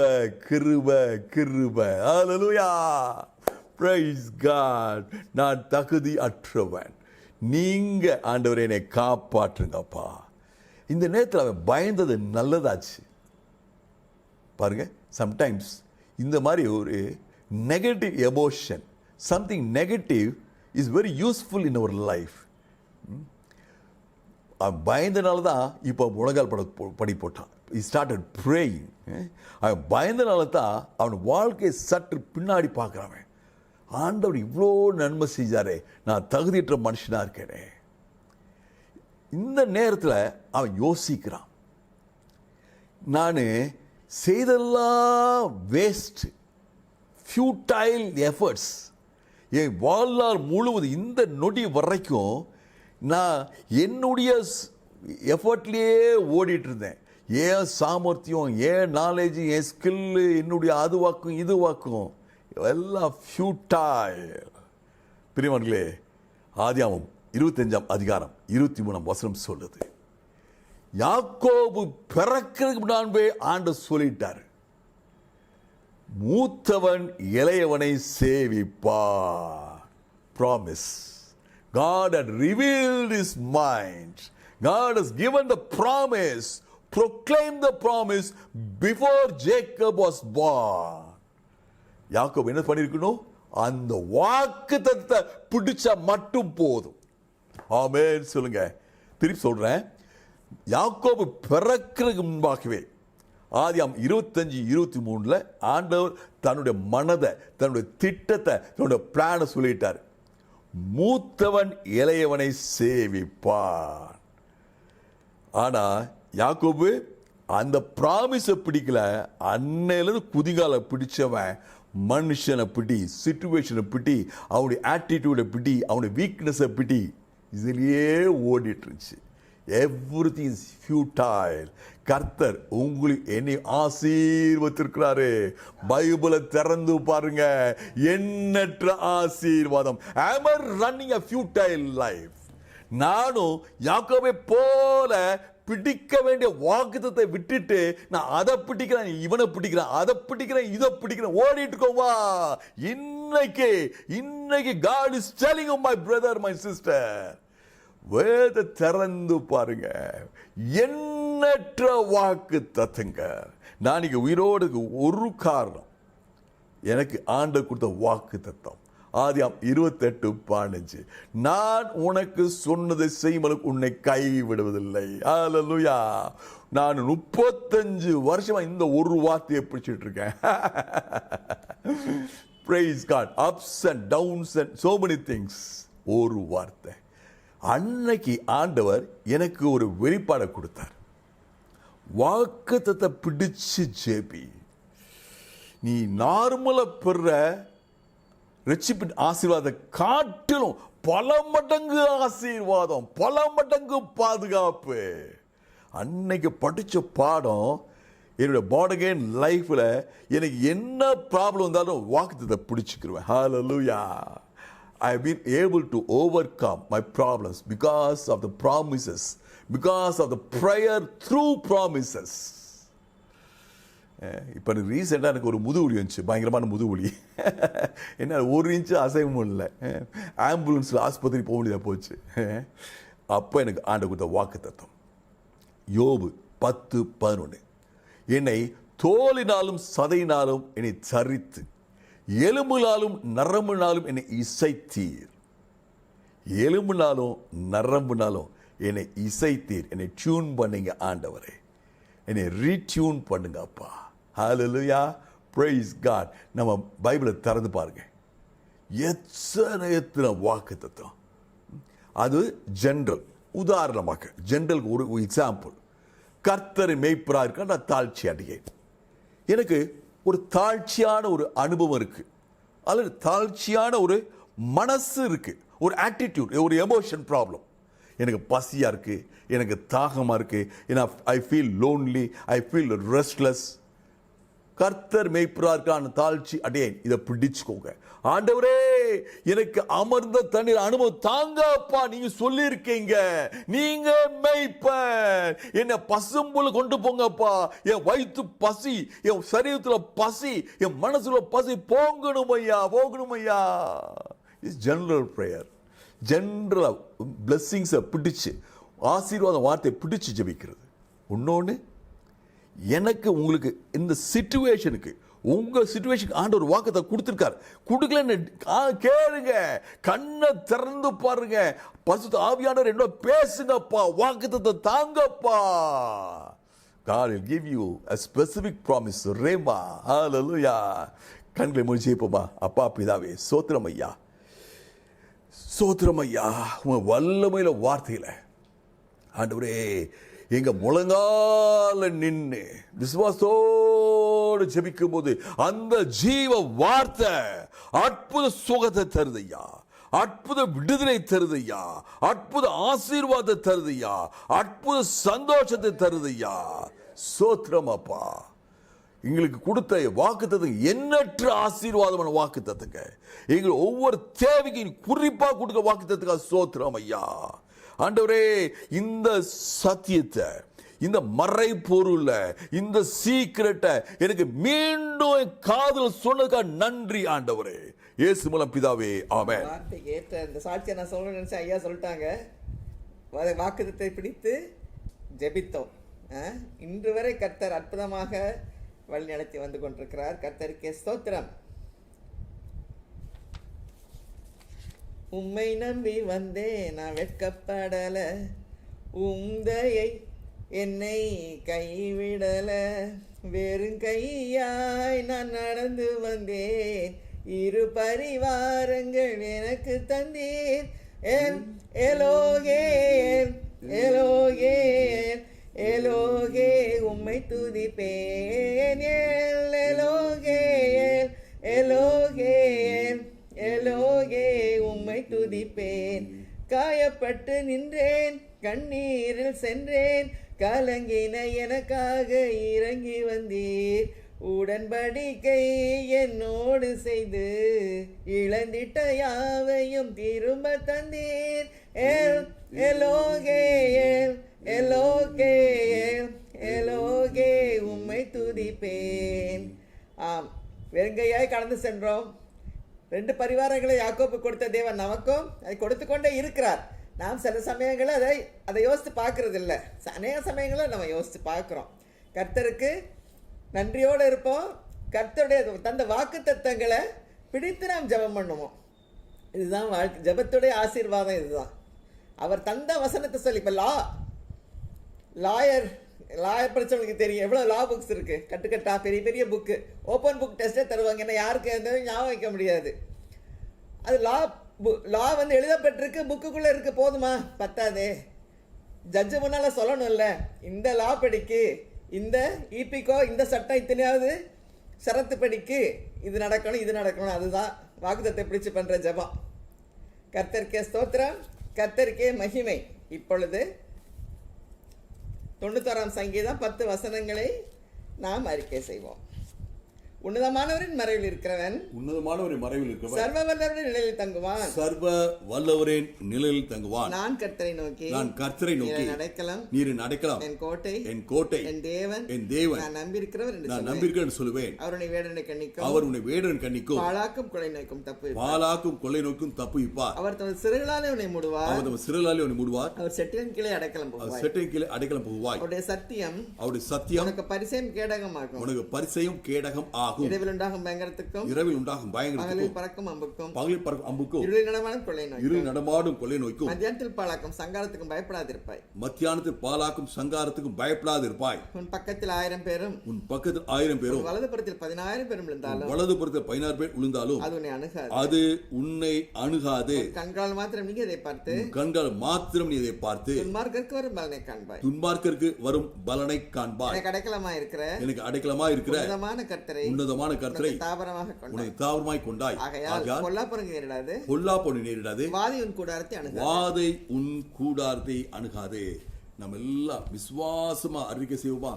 கிருப கிருப. ஹல்லேலூயா. Praise God. நான் தகுதி அற்றவன், நீங்க ஆண்டவரே என்னை காப்பாற்றுங்கப்பா. இந்த நேரத்தில் அவன் பயந்தது நல்லதாச்சு பாருங்க. சம்டைம்ஸ் இந்த மாதிரி ஒரு negative emotion, something negative is very useful in our life. அவன் பயந்தனால தான் இப்போ முழங்கால் படி போட்டான். he started praying. அவன் பயந்தனால தான் அவன் வாழ்க்கையை சற்று பின்னாடி பார்க்குறான். ஆண்டவர் இவ்வளோ நன்மை செஞ்சாரே, நான் தகுதியற்ற மனுஷனாக இருக்கேனே. இந்த நேரத்தில் அவன் யோசிக்கிறான், நான் செய்தெல்லாம் வேஸ்ட், ஃபியூட்டைல் எஃபர்ட்ஸ். என் வாழ்நாள் முழுவதும் இந்த நொடி வரைக்கும் நான் என்னுடைய எஃபர்ட்லேயே ஓடிட்டு இருந்தேன். ஏன் சாமர்த்தியம், ஏன் நாலேஜ், என் ஸ்கில்லு, என்னுடைய அதுவாக்கும் இதுவாக்கும் எல்லாம் ஃபியூட்டைல். பிரியமானங்களே, ஆதியாகமம் 25ஆம் அதிகாரம் 23ஆம் வசனம் சொல்லுது, யாக்கோபு பிறக்கிறதுக்கு முன்னான்பே ஆண்டவர் சொல்லிட்டார், மூத்தவன் இளையவனை சேவிப்பார். Promise. God had revealed his mind. God has given the promise, proclaimed the promise before Jacob was born. யாக்கோபு என்ன பண்ணிருக்கணும்? அந்த வாக்குத்தத்தத்தை பிடிச்சா மட்டும் போதும். ஆமென் சொல்லுங்க. திருப்பி சொல்றேன், யாக்கோபு பிறக்கிறதுக்கு முன்பாகவே ஆதியாகமம் 25:23 ஆண்டவர் தன்னுடைய மனதை, தன்னுடைய திட்டத்தை, தன்னுடைய பிளானை சொல்லிட்டார். மூத்தவன் இளையவனை சேவிப்பான். ஆனா யாக்கோபு அந்த பிராமிஸை பிடிக்கல. அன்னையிலிருந்து குதிகால பிடிச்சவன் மனுஷனை பிடி, சிச்சுவேஷனை பிடி, அவனுடைய ஆட்டிடியூடை பிடி, அவனுடைய வீக்னஸை பிடி, இதுலயே ஓடிட்டு இருந்துச்சு. Everything is futile. கர்த்தர் உங்களை என்னை ஆசீர்வதித்திருக்கிறாரு. பைபிளை திறந்து பாருங்க, எண்ணற்ற ஆசீர்வாதம். am I running a futile life? நானும் யாக்கோபை போல பிடிக்க வேண்டிய வாக்குத்தத்தை விட்டுட்டு நான் அதை பிடிக்கிறேன், இவனை பிடிக்கிறேன், அதை பிடிக்கிறேன், இதை பிடிக்கிறேன், ஓடிட்டு இருக்கோமா? இன்னைக்கு God is telling you, my brother, my sister, வேத திறந்து பாருங்க, எண்ணற்ற வாக்கு தத்துங்க. நான் இங்க உயிரோடு ஒரு காரணம், எனக்கு ஆண்டவர் கொடுத்த வாக்கு தத்தம். ஆதியாகமம் 28:15, நான் உனக்கு சொன்னதை செய்யும் உன்னை கைவிடுவதில்லை. ஹல்லேலூயா. நான் 35 வருஷமா இந்த ஒரு வார்த்தையை பிடிச்சிட்டு இருக்கேன். Praise God. Ups and downs and so many things. ஒரு வார்த்தை. அன்னைக்கு ஆண்டவர் எனக்கு ஒரு வெளிப்பாடை கொடுத்தார். வாக்குத்தத்தை பிடிச்சு ஜெபி. நீ நார்மலா பெற ரட்சிப்பின் ஆசீர்வாதத்தை காட்டிலும் பல மடங்கு ஆசீர்வாதம், பல மடங்கு பாதுகாப்பு. அன்னைக்கு படிச்ச பாடம் என்னுடைய பாடகேன் லைஃப்ல எனக்கு என்ன ப்ராப்ளம் வந்தாலும் வாக்குத்தத்தை பிடிச்சுக்கிருவேன். ஹல்லேலூயா. I have been able to overcome my problems because of the promises, because of the prayer through promises. இப்போ எனக்கு ரீசெண்டாக எனக்கு ஒரு முதுகுலி வந்துச்சு, பயங்கரமான முதுகுலி. என்ன 1 இன்ச்சு அசைவமும் இல்லை. ஆம்புலன்ஸில் ஆஸ்பத்திரி போக வேண்டியதாக போச்சு. அப்போ எனக்கு ஆண்டு கொடுத்த வாக்கு தத்துவம் யோபு 10:11. என்னை தோலினாலும் சதையினாலும் என்னை சரித்து எலும்புனாலும் நரம்புனாலும் என்னை இசைத்தீர். எலும்புனாலும் நரம்புனாலும் என்னை இசைத்தீர். என்னை டியூன் பண்ணுங்க ஆண்டவரே, என்னை ரீடியூன் பண்ணுங்க அப்பா. ஹல்லேலூயா, பிரைஸ் காட். நம்ம பைபிளை திறந்து பாருங்க, எத்தனை வாக்கு தத்துவம். அது ஜென்ரல். உதாரணமாக ஜென்ரலுக்கு ஒரு எக்ஸாம்பிள், கர்த்தர் மேய்ப்பராக இருக்க நான் தாழ்ச்சி அடையேன். எனக்கு ஒரு தாழ்ச்சியான ஒரு அனுபவம் இருக்கு, அல்லது தாழ்ச்சியான ஒரு மனசு இருக்கு, ஒரு ஆட்டிடியூட், ஒரு எமோஷன் ப்ராப்ளம். எனக்கு பசியா இருக்கு, எனக்கு தாகமா இருக்கு, I feel lonely, I feel restless. கர்த்தர் மேய்ப்பரான தாழ்ச்சி அடையேன். இதை பிடிச்சுக்கோங்க. ஆண்டவரே, எனக்கு அமர்ந்த தண்ணீர் அனுபவம் தாங்கப்பா. நீங்க சொல்லி இருக்கீங்க, நீங்க மேய்ப்பர், என்ன பசும்புல கொண்டு போங்கப்பா. என் வயிற்று பசி, என் சரீரத்துல பசி, என் மனசுல பசி போகணும் ஐயா, போகணும் ஐயா. It's general prayer. ஜெனரலா பிளெஸிங்ஸை பிடிச்சு, ஆசீர்வாத வார்த்தை பிடிச்சு ஜெபிக்கிறது. இன்னொன்று, எனக்கு உங்களுக்கு இந்த சிச்சுவேஷனுக்கு, உங்க சிச்சுவேஷனுக்கு ஆண்டவர் வாக்குத்தை கொடுத்திருக்காரு. கொடுக்கலன்னு கேளுங்க, கண்ணை திறந்து பாருங்க, பரிசுத்த ஆவியானவர் என்னோட பேசுங்கப்பா, வாக்குத்தத்தை தாங்கப்பா. God will give you a specific promise. Rhema, hallelujah. கண்களை மூடி ஜெபிப்போமா. அப்பா பிதாவே, ஸ்தோத்திரம் ஐயா, ஸ்தோத்திரம் ஐயா. உங்க வல்லமையில வார்த்தையில ஆண்டவரே, எங்க முழங்கால நின்று விசுவாசத்தோடு ஜெபிக்கும் போது அந்த ஜீவ வார்த்தை அற்புத சுகத்தை தருதையா, அற்புத விடுதலை தருதையா, அற்புத ஆசீர்வாதத்தை தருதையா, அற்புத சந்தோஷத்தை தருதையா. ஸ்தோத்திரம் அப்பா. எங்களுக்கு கொடுத்த வாக்குத்தத்தம் எண்ணற்ற ஆசீர்வாதமான வாக்குத்தத்தங்க. எங்களுக்கு ஒவ்வொரு தேவைக்கும் குறிப்பா கொடுக்க வாக்குத்தத்துக்காக ஸ்தோத்திரம் ஐயா. ஆண்டவரே, இந்த சத்தியத்தை, இந்த மறை பொருள, இந்த சீக்கிரட்டை எனக்கு மீண்டும் காதல் சொன்னதுக்காக நன்றி ஆண்டவரே. இயேசு மூலம் பிதாவே, ஆமென். வார்த்தைக்கு ஏற்ற இந்த சாட்சியை நான் சொல்ல நினைச்சேன், ஐயா சொல்லிட்டாங்க. வாக்குத்தத்தை பிடித்து ஜெபித்தோம். இன்று வரை கர்த்தர் அற்புதமாக வழி நடத்தி வந்து கொண்டிருக்கிறார். கர்த்தருக்கே ஸ்தோத்திரம். உம்மை நம்பி வந்தேன், நான் வெட்கப்படல, உந்தையை என்னை கைவிடல, வெறும் கையாய் நான் நடந்து வந்தேன், இரு பரிவாரங்கள் எனக்கு தந்தீர். எலோகே எலோகே எலோகே உம்மை துதிப்பேன். எலோகே எலோகே எலோகே உம்மை துதிப்பேன். காயப்பட்டு நின்றேன், கண்ணீரில் சென்றேன், கலங்கின எனக்காக இறங்கி வந்தீர். உடன்படிக்கை என்னோடு செய்து இழந்திட்ட யாவையும் திரும்ப தந்தீர். எலோகே எலோகே எலோகே உம்மை துதிப்பேன். ஆம், வெறுங்கையாய் கடந்து சென்றோம். 2 பரிவாரங்களை யாக்கோபு கொடுத்த தேவன் நமக்கும் அதை கொடுத்து கொண்டே இருக்கிறார். நாம் சில சமயங்களில் அதை யோசித்து பார்க்கறது இல்லை, அநேக சமயங்களில் நம்ம யோசித்து பார்க்குறோம். கர்த்தருக்கு நன்றியோடு இருப்போம். கர்த்தருடைய தந்த வாக்கு தத்தங்களை பிடித்து நாம் ஜெபம் பண்ணுவோம். இதுதான் வாழ்க்கை, ஜெபத்துடைய ஆசீர்வாதம் இதுதான். அவர் தந்த வசனத்தை சொல்லி, இப்போ லாயர் படித்தவங்களுக்கு தெரியும் எவ்வளோ லா புக்ஸ் இருக்குது. கட்டுக்கட்டா பெரிய பெரிய புக்கு, ஓப்பன் புக் டெஸ்ட்டே தருவாங்க. என்ன யாருக்கு எந்த ஞாபகம் வைக்க முடியாது. அது லா வந்து எழுதப்பட்டிருக்கு, புக்குக்குள்ளே இருக்கு, போதுமா? பத்தாதே. ஜட்ஜு முன்னால் சொல்லணும்ல, இந்த லா படிக்கு, இந்த ஈபிக்கோ இந்த சட்டம் இத்தனையாவது ஷரத்து படிக்கு, இது நடக்கணும் இது நடக்கணும். அதுதான் வாக்குத்தத்தை பிடிச்சு பண்ணுற ஜெபம். கர்த்தருக்கே ஸ்தோத்திரம், கர்த்தருக்கே மகிமை. இப்பொழுது 91ஆம் சங்கீதம் 10 வசனங்களை நாம் அறிக்கை செய்வோம். உன்னதமானவரின் மறைவில் இருக்கிறவன் உன்னதமானவரின் மறைவில் இருக்கிறவன் சர்வ வல்லவரின் நிழலில் தங்குவான். சர்வ வல்லவரின் நிழலில் தங்குவான். நான் கர்த்தரை நோக்கி நீர் அடைக்கலம், நீரின் அடைக்கலம், என் கோட்டை, என் தேவன், நான் நம்பியிருக்கிறவர் என்று சொல்லுவேன். அவர் உன்னை வேடனை கண்ணிக்கும், பாழாக்கும் கொலை நோய்க்கும் தப்புவிப்பார். அவர் தமது சிறுகளாலே உன்னை மூடுவார். அவர் செட்டின் கீழே அடைக்கலம் போவாய். அவருடைய சத்தியம் உனக்கு பரிசையும் கேடகம் ஆகும். இரவில் உண்டாகும் பயங்கரத்துக்கும் பறக்கும் அம்புக்கும் இருளில் நடமாடும் கொள்ளை நோய்க்கும் மத்தியானத்தில் பாலாக்கும் சங்காரத்துக்கும் பயப்படாதிருப்பாய். உன் பக்கத்தில் 1000 பேரும் வலதுபுறத்தில் 10,000 பேரும் விழுந்தாலும் அது உன்னை அணுகாது. கண்கால் மாத்திரம் நீ இதை பார்த்து துன்மார்க்கருக்கு வரும் பலனை காண்பாய். எனக்கு அடைக்கலமாய் இருக்கிற உன்னதமான கர்த்தரை தாபரமாய் கொண்டாய். ஆகையால் பொல்லாப்பு நேரிடாது, வாதை உன் கூடாரத்தை அணுகாது. நம்ம எல்லாம் விசுவாசமா அறிக்கை செய்வோமா?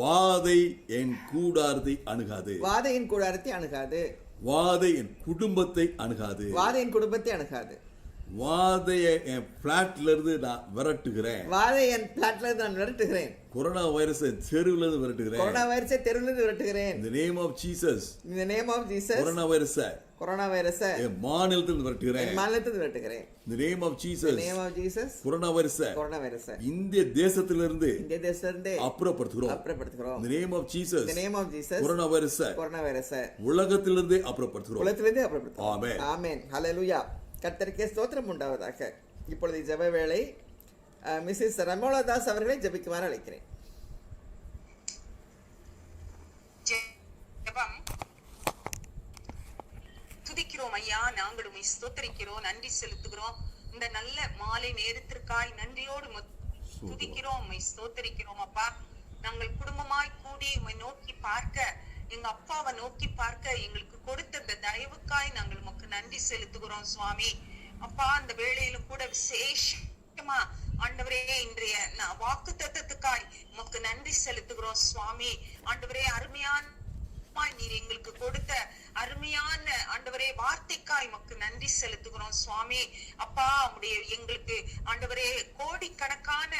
வாதை என் கூடாரத்தை அணுகாது. வாதை என் குடும்பத்தை அணுகாது. வாதையை என் பிளாட்ல இருந்து நான் விரட்டுகிறேன். கொரோனா வைரஸை தெருவுல இருந்து விரட்டுகிறேன். In the name of Jesus. Corona வைரஸை என் மாநிலத்திலிருந்து விரட்டுகிறேன். In the name of Jesus. Corona வைரஸை இந்திய தேசத்திலிருந்து அப்புறப்படுத்துகிறோம். In the name of Jesus. Corona வைரஸை உலகத்திலிருந்து அப்புறப்படுத்துகிறோம். ஆமென். ஹல்லேலூயா. கர்த்தருக்கே ஸ்தோத்திரம் உண்டாவதாக. இப்பொழுது ஜெப வேளை. மிஸ்ஸஸ் ரமோலதாஸ் அவர்களை ஜெபிக்குமாறு அழைக்கிறேன். துதிக்கிறோம் ஐயா, நாங்கள் உம்மை ஸ்தோத்திரிக்கிறோம், நன்றி செலுத்துகிறோம். இந்த நல்ல மாலை நேரத்திற்காய் நன்றியோடு துதிக்கிறோம், உம்மை ஸ்தோத்திரிக்கிறோம் அப்பா. நாங்கள் குடும்பமாய் கூடி உம்மை நோக்கி பார்க்க, எங்க அப்பாவை நோக்கி பார்க்க எங்களுக்கு கொடுத்த இந்த தயவுக்காய் நாங்கள் உமக்கு நன்றி செலுத்துகிறோம் சுவாமி. அப்பா, அந்த வேளையிலும் கூட விசேஷமா ஆண்டவரே இன்றைய வாக்கு தத்தத்துக்காய் உமக்கு நன்றி செலுத்துகிறோம் சுவாமி. ஆண்டவரே, அருமையான நீர் எங்களுக்கு கொடுத்த அருமையான ஆண்டவரே வார்த்தைக்காய் உமக்கு நன்றி செலுத்துகிறோம் சுவாமி. அப்பா, எங்களுக்கு ஆண்டவரே கோடிக்கணக்கான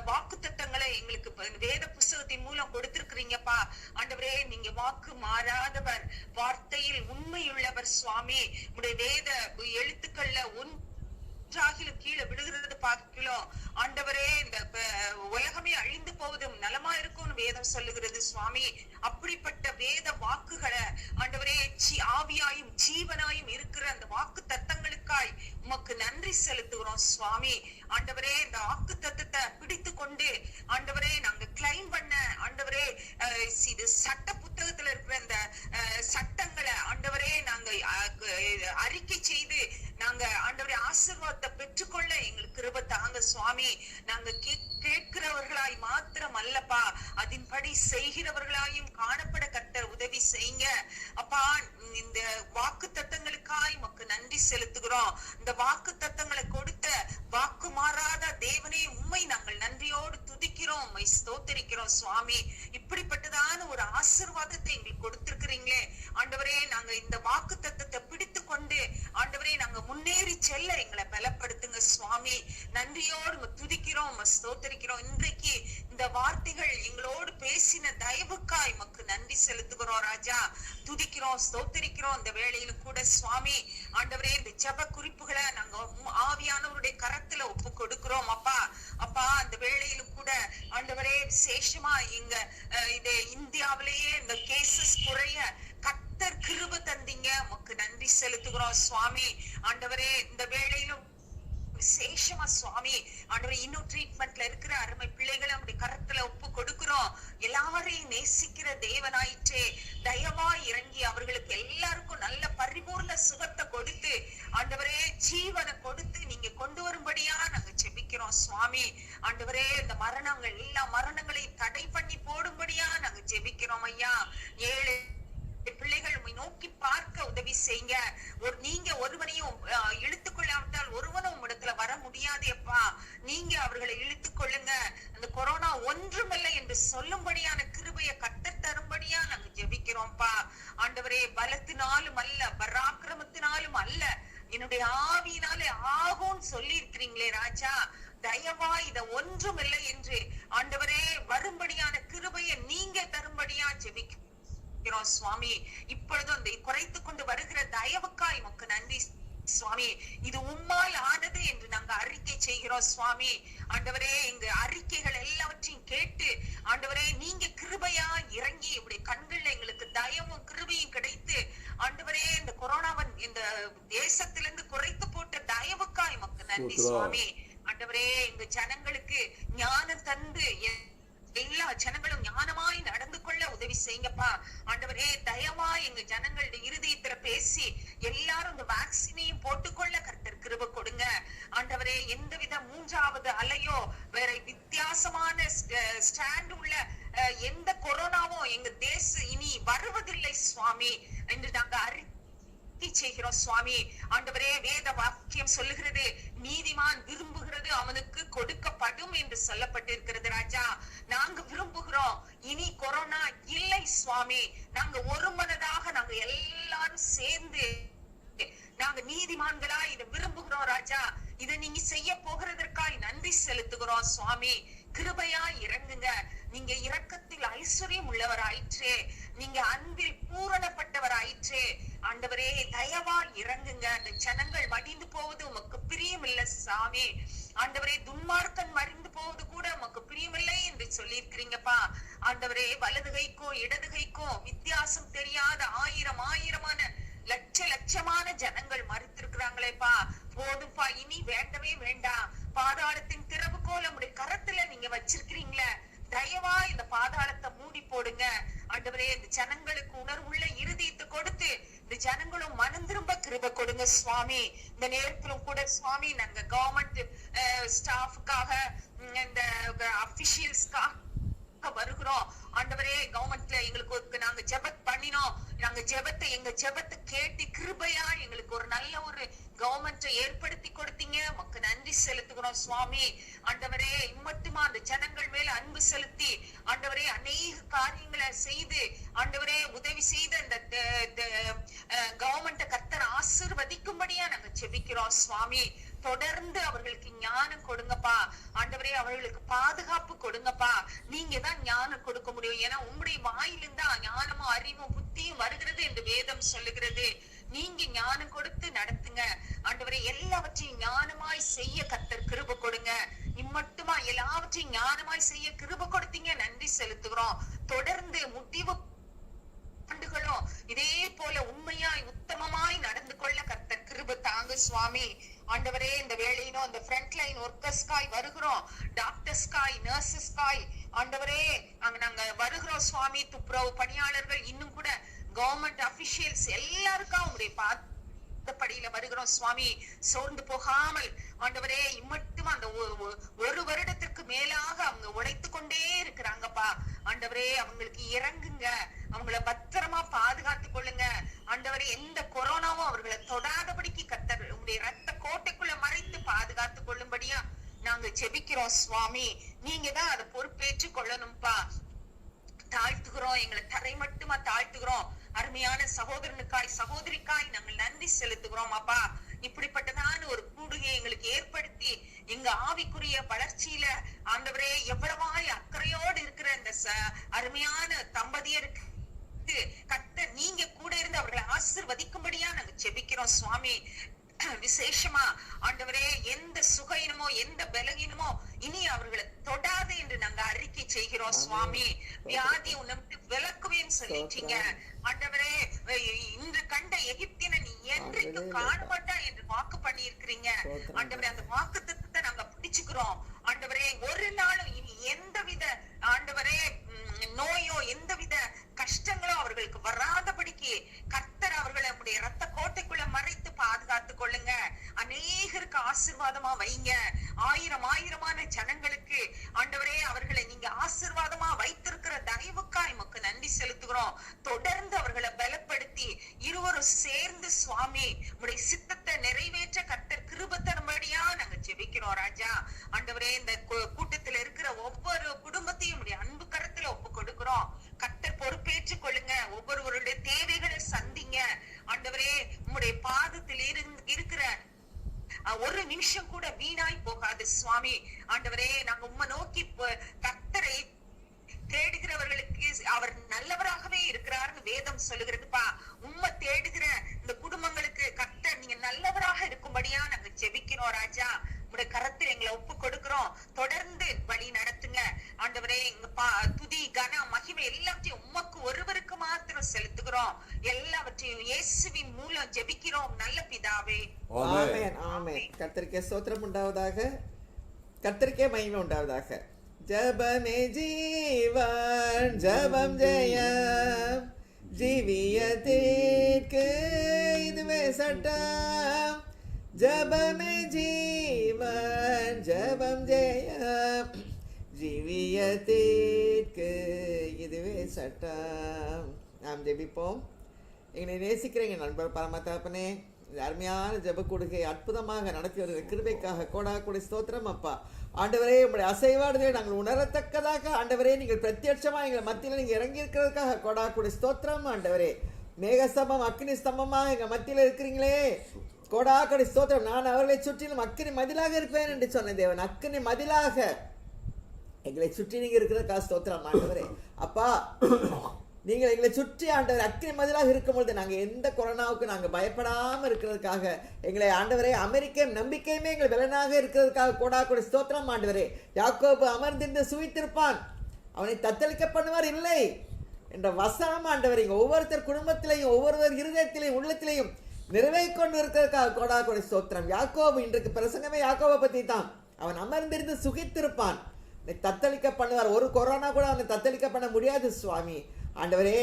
வாக்கு தத்தங்களை எங்களுக்கு வேத புஸ்தகத்தின் மூலம் கொடுத்திருக்கிறீங்கப்பா. ஆண்டவரே, நீங்க வாக்கு மாறாதவர், வார்த்தையில் உண்மையுள்ளவர் சுவாமி. உடைய வேத எழுத்துக்கள்ல கீழே விழுகிறது பார்க்கலாம் ஆண்டவரே. இந்த உலகமே அழிந்து போவதும் நலமா இருக்கும் வேதம் சொல்லுகிறது சுவாமி. அப்படிப்பட்ட வேத வாக்குகளை ஆண்டவரே ஆவியாயும் ஜீவனாயும் இருக்கிற அந்த வாக்கு தத்தங்களுக்காய் உமக்கு நன்றி செலுத்துகிறோம் சுவாமி. ஆண்டவரே, இந்த வாக்கு தத்தத்தை பிடித்து கொண்டு ஆண்டவரே நாங்க கிளைம் பண்ண ஆண்டவரே இது சட்ட புத்தகத்துல இருக்கிற இந்த சட்டங்களை ஆண்டவரே நாங்க அறிக்கை செய்து நாங்க ஆண்டவரே ஆசீர்வாதத்தை பெற்றுக்கொள்ள எங்களுக்கு கிருபை தாங்க சுவாமி. நாங்க கேட்கிறவர்களாய் மாத்திரம் அல்லப்பா, அதன்படி செய்கிறவர்களாயும் காணப்பட கர்த்தர் உதவி செய்யுங்க அப்பா. இந்த வாக்கு தத்தங்களுக்காய் உமக்கு நன்றி செலுத்துகிறோம். இந்த வாக்கு தத்தங்களை கொடுத்த வாக்கு மாறாத தேவனே உம்மை நாங்கள் நன்றியோடு துதிக்கிறோம், உம்மை ஸ்தோத்திரிக்கிறோம் சுவாமி. இப்படிப்பட்டதான ஒரு ஆசீர்வாதத்தை எங்களுக்கு கொடுத்திருக்கிறீங்களே ஆண்டவரே. நாங்க இந்த வாக்கு தத்தத்தை பிடித்து கொண்டு ஆண்டவரே நாங்க முன்னேறி செல்ல எங்களை பலப்படுத்துங்க சுவாமி. நன்றியோடு துதிக்கிறோம், ஸ்தோத்திரிக்கிறோம். இன்றைக்கு இந்த வார்த்தைகள் எங்களோடு பேசின தயவுக்காய் உமக்கு நன்றி செலுத்துகிறோம் ராஜா. துதிக்கிறோம், ஸ்தோத்திரிக்கிறோம். இந்த வேளையிலும் கூட சுவாமி ஆண்டவரே இந்த ஜெப குறிப்புகளை நாங்க ஆவியானவருடைய கரத்துல ஒப்பு கொடுக்கிறோம் அப்பா. அப்பா, அந்த வேளையிலும் கூட ஆண்டவரே விசேஷமா எங்க இந்தியாவிலேயே இந்த கேசஸ் குறைய கர்த்தர் கிருபை தந்தீங்க, உமக்கு நன்றி செலுத்துகிறோம் சுவாமி. ஆண்டவரே, இந்த வேளையிலும் விசேஷமா சுவாமி ஆண்டவரே இன்னும் ட்ரீட்மெண்ட்ல இருக்கிற அருமை பிள்ளைகளை அப்படி கரத்துல ஒப்பு கொடுக்கிறோம். எல்லாரையும் நேசிக்கிற தேவனாயிற்றே, தயவா இறங்கி அவர்களுக்கு எல்லாருக்கும் நல்ல பரிபூர்ண சுகத்தை கொடுத்து ஆண்டவரே ஜீவனை கொடுத்து நீங்க கொண்டு வரும்படியா நாங்க ஜெபிக்கிறோம் சுவாமி. ஆண்டவரே, இந்த மரணங்கள் எல்லா மரணங்களையும் தடை பண்ணி போடும்படியா நாங்க ஜெபிக்கிறோம் ஐயா. ஏழை பிள்ளைகள் உம்மை நோக்கி பார்க்க உதவி செய்யுங்க. நீங்க ஒருவனையும் இழுத்துக்கொள்ளாவிட்டால் ஒருவனும் உம்மிடத்துல வர முடியாது அப்பா. நீங்க அவர்களை இழுத்துக் கொள்ளுங்க. அந்த கொரோனா ஒன்றுமில்லை என்று சொல்லும்படியான கிருபையை கர்த்தர் தரும்படியா நாங்க ஜெபிக்கிறோம்ப்பா. ஆண்டவரே, பலத்தினாலும் அல்ல, பராக்கிரமத்தினாலும் அல்ல, என்னுடைய ஆவியினாலே ஆகும்னு சொல்லி இருக்கிறீங்களே ராஜா. தயவா இத ஒன்றுமில்லை என்று ஆண்டவரே வரும்படியான கிருபையை நீங்க தரும்படியா ஜெபிக்கிறோம் சுவாமி. இப்பொழுதும் அந்த குறைத்துக் கொண்டு வருகிற தயவுக்காய் உமக்கு நன்றி சுவாமி. இது உம்மால் ஆனது என்று நாங்க அறிக்கை செய்கிறோம் சுவாமி. ஆண்டவரே, எங்க அறிக்கைகள் எல்லாவற்றையும் கேட்டு ஆண்டவரே நீங்க கிருபையா இறங்கி இப்படி கண்கள்ல எங்களுக்கு தயவும் கிருபையும் கிடைத்து ஆண்டவரே இந்த கொரோனாவன் இந்த தேசத்திலிருந்து குறைத்து போட்ட தயவுக்காய் உமக்கு நன்றி சுவாமி. ஆண்டவரே, எங்க ஜனங்களுக்கு ஞானம் தந்து எல்லா ஜனங்களும் ஞானமாய் நடந்து கொள்ள உதவி செய்யுங்கப்பா. ஆண்டவரே, தயவா எங்க ஜனங்களுடைய இருதயத்துல பேசி எல்லாரும் இந்த வேக்சினையும் போட்டுக்கொள்ள கர்த்தர் கிருபை கொடுங்க. ஆண்டவரே, எந்தவித மூன்றாவது அலையோ வேற வித்தியாசமான ஸ்டாண்ட் உள்ள எந்த கொரோனாவும் எங்க தேசம் இனி வருவதில்லை சுவாமி என்று நாங்க செய்கிறோம் சுவாமி. ஆண்டவரே, வேத வாக்கியம் சொல்லுகிறது, நீதிமான் விரும்புகிறது அவனுக்கு கொடுக்கப்படும் என்று சொல்லப்பட்டிருக்கிறது ராஜா. நாங்க விரும்புகிறோம் இனி கொரோனா இல்லை சுவாமி. நாங்க ஒரு மனதாக நாங்க எல்லாரும் சேர்ந்து நாங்க நீதிமான்களா இதை விரும்புகிறோம் ராஜா. இதை நீங்க செய்ய போகிறதற்காய் நன்றி செலுத்துகிறோம் சுவாமி. கிருபையா இறங்குங்க. நீங்க இரக்கத்தில் ஐஸ்வர்யம் உள்ளவராயிற்றே, நீங்க அன்பில் பூரணப்பட்டவராயிற்றே. ஆண்டவரே, தயவா இறங்குங்க. அந்த ஜனங்கள் மடிந்து போவது உமக்கு பிரியமில்லை சாமி. ஆண்டவரே, துன்மார்க்கன் மறிந்து போவது கூட உமக்கு பிரியமில்லை என்று சொல்லி இருக்கிறீங்கப்பா. ஆண்டவரே, வலது கைக்கும் இடது கைக்கும் வித்தியாசம் தெரியாத ஆயிரமான லட்சமான ஜனங்கள் மறித்திருக்கிறாங்களேப்பா. போதும்பா, இனி வேண்டவே வேண்டாம். பாதாளத்தின் திறவுகோல் உம்முடைய கரத்துல நீங்க வச்சிருக்கிறீங்களே, தயவா இந்த பாதாளத்தை மூடி போடுங்க. ஆண்டவரே, இந்த ஜனங்களுக்கு உணர்வுள்ள இருதயத்தை கொடுத்து இந்த ஜனங்களும் மனம் திரும்ப கிருபை கொடுங்க சுவாமி. இந்த நேரத்திலும் கூட சுவாமி, நாங்க கவர்மெண்ட் ஸ்டாஃப்காக இந்த அபிஷியல்ஸ்க்காக வருகிறோம். ஆண்டவரே, கவர்மெண்ட்ல எங்களுக்கு நாங்க ஜெபத் பண்ணினோம். நாங்க எங்க ஜெபத்தை கேட்டு கிருபையா எங்களுக்கு ஒரு நல்ல ஒரு கவர்மெண்ட்டை ஏற்படுத்தி கொடுத்தீங்க. உமக்கு நன்றி செலுத்துகிறோம் சுவாமி. ஆண்டவரே, இம்மட்டுமா அந்த ஜனங்கள் மேல அன்பு செலுத்தி ஆண்டவரே அநேக காரியங்களை செய்து ஆண்டவரே உதவி செய்த இந்த கவர்மெண்ட்டை கர்த்தர் ஆசீர்வதிக்கும்படியா நாங்க ஜெபிக்கிறோம் சுவாமி. தொடர்ந்து அவர்களுக்கு ஞானம் கொடுங்கப்பா. ஆண்டவரே, அவர்களுக்கு பாதுகாப்பு கொடுங்கப்பா. நீங்க தான் ஞானம் கொடுக்க முடியும். ஏன்னா உங்களுடைய வாயிலிருந்து ஞானமும் அறிவும் புத்தியும் வருகிறது என்று வேதம் சொல்லுகிறது. நீங்க ஞானம் கொடுத்து நடத்துங்க ஆண்டவரே. எல்லாவற்றையும் ஞானமாய் செய்ய கர்த்தர் கிருபை கொடுங்க. இம்மட்டுமா எல்லாவற்றையும் ஞானமாய் செய்ய கிருபை கொடுத்தீங்க, நன்றி செலுத்துகிறோம். தொடர்ந்து முடிவு ஆண்டுகளும் இதே போல உண்மையாய் உத்தமமாய் நடந்து கொள்ள கர்த்தர் கிருபை தாங்க சுவாமி. ஆண்டவரே, இந்த வேளையிலும் அந்த ஃப்ரண்ட் லைன் ஒர்க்கர்ஸ்காய் வருகிறோம், டாக்டர்ஸ்காய், நர்சஸ்காய் ஆண்டவரே நாங்க வருகிறோம் சுவாமி. துப்புரவு பணியாளர்கள், இன்னும் கூட கவர்மெண்ட் அபிஷியல்ஸ் எல்லாருக்கும் உங்களுடைய படியில வருகிறோம் சுவாமி. சோர்ந்து போகாமல் ஆண்டவரே, இம்மட்டும் அந்த ஒரு வருடத்திற்கு மேலாக அவங்க உழைத்து கொண்டே இருக்கிறாங்கப்பா. ஆண்டவரே, அவங்களுக்கு இறங்குங்க, அவங்கள பத்திரமா பாதுகாத்து கொள்ளுங்க ஆண்டவரே. எந்த கொரோனாவும் அவர்களை தொடாதபடிக்கு கர்த்தர் உங்களுடைய ரத்த கோட்டைக்குள்ள மறைத்து பாதுகாத்து கொள்ளும்படியா நாங்க ஜெபிக்கிறோம் சுவாமி. நீங்க தான் அதை பொறுப்பேற்று கொள்ளணும்பா. தாழ்த்துகிறோம், எங்களை தரை மட்டுமா தாழ்த்துகிறோம். அருமையான சகோதரனுக்காய் சகோதரிக்காய் நாங்கள் நன்றி செலுத்துகிறோம் அப்பா. இப்படிப்பட்டதான ஒரு கூடுகையை எங்களுக்கு ஏற்படுத்தி எங்க ஆவிக்குரிய வளர்ச்சியில ஆண்டவரே எவ்வளவாய் அக்கறையோடு இருக்கிற இந்த அருமையான தம்பதியருக்கு கர்த்தர் நீங்க கூட இருந்து அவர்களை ஆசீர்வதிக்கும்படியா நாங்க ஜெபிக்கிறோம் சுவாமி. விசேஷமா ஆண்டவரே, எந்த சுகையினமோ எந்த பலகீனமோ இனி அவர்களை தொடாது என்று நாங்க அறிக்கை செய்கிறோம் சுவாமி. வியாதி உன்னை விலக்குவேன்னு சொல்லிட்டீங்க ஆண்டவரே. இன்று கண்ட எகிப்தியனை நீ என்றைக்கு காண மாட்டா என்று வாக்கு பண்ணி இருக்கிறீங்க ஆண்டவரே. அந்த வாக்கு தத்துவத்தை நாங்க பிடிச்சுக்கிறோம் ஆண்டவரே. ஒரு நாளும் இனி எந்தவித ஆண்டவரே நோயோ எந்தவித கஷ்டங்களோ அவர்களுக்கு வராதபடிக்கு கர்த்தர் அவர்களை நம்முடைய ரத்த கோட்டைக்குள்ள மறைத்து பாதுகாத்து கொள்ளுங்க. அநேகருக்கு ஆசீர்வாதமா வைங்க. ஆயிரமான ஜனங்களுக்கு ஆண்டவரே அவர்களை நீங்க ஆசீர்வாதமா வைத்திருக்கிற தயவுக்காய் நமக்கு நன்றி செலுத்துகிறோம். தொடர்ந்து அவர்களை பல ஸ்தோத்திரிக்கிறோம். தொடர்ந்து வழி நடத்துங்க ஆண்டவரே. எங்க துதி கன மகிமை எல்லாத்தையும் உமக்கு ஒருவருக்கு மாத்திரம் செலுத்துகிறோம். எல்லாவற்றையும் இயேசுவின் மூலம் ஜெபிக்கிறோம் நல்ல பிதாவே. ஆமென் ஆமென். கர்த்தருக்கே ஸ்தோத்திரம் உண்டாவதாக, கர்த்தருக்கே மகிமை உண்டாவதாக. ஜெபமே ஜீவன், ஜெபம் ஜெயம், ஜீவியத்திற்கு இதுவே சட்டம். ஜெபமே ஜீவன், ஜெபம் ஜெயம், ஜீவியத்திற்கு இதுவே சட்டம். நாம் ஜெபிப்போம். எங்களை நேசிக்கிற எங்கள் நண்பர் பரமதகப்பனே, இந்த அருமையான ஜெப கொடுக்கை அற்புதமாக நடத்தி வருகிற கிருபைக்காக கோடாகோடி ஸ்தோத்திரம் அப்பா. ஆண்டவரே, உங்களுடைய அசைவாடுதலை நாங்கள் உணரத்தக்கதாக ஆண்டவரே நீங்கள் பிரத்யட்சமாக எங்கள் மத்தியில் நீங்கள் இறங்கி இருக்கிறதுக்காக கோடாகோடி ஸ்தோத்திரம் ஆண்டவரே. மேகஸ்தம்பம் அக்னி ஸ்தம்பமாக எங்கள் மத்தியில் இருக்கிறீங்களே, கோடாகோடி ஸ்தோத்திரம். நான் அவர்களை சுற்றிலும் அக்கினி மதிலாக இருப்பேன் என்று சொன்ன தேவன், அக்கினி மதிலாக எங்களை சுற்றி நீங்க இருக்கிறதுக்காக ஸ்தோத்திரம் ஆண்டவரே. அப்பா, நீங்கள் எங்களை சுற்றி ஆண்டவர் அக்கினி மதிலாக இருக்கும்பொழுது நாங்கள் எந்த கொரோனாவுக்கு நாங்கள் பயப்படாமல் இருக்கிறதுக்காக எங்களை ஆண்டவரே அமெரிக்க நம்பிக்கையுமே எங்கள் பலனாக இருக்கிறதுக்காக கோடாகோடி ஸ்தோத்திரம் ஆண்டவரே. யாக்கோபு அமர்ந்திருந்து சுவித்திருப்பான், அவனை தத்தளிக்க பண்ணுவார் இல்லை என்ற வசனம் ஆண்டவர் இங்கே ஒவ்வொருத்தர் குடும்பத்திலையும் ஒவ்வொருவர் இருதயத்திலையும் உள்ளத்திலையும் நிறைவேறி கொண்டு இருக்கிறதுக்காக கோடாகோடி ஸ்தோத்திரம். யாக்கோபு இன்றைக்கு பிரசங்கமே யாக்கோபை பற்றி தான். அவன் அமர்ந்திருந்து சுகித்திருப்பான், தத்தளிக்க பண்ணுவார். ஒரு கொரோனா கூட அவனை தத்தளிக்க பண்ண முடியாது சுவாமி. ஆண்டவரே,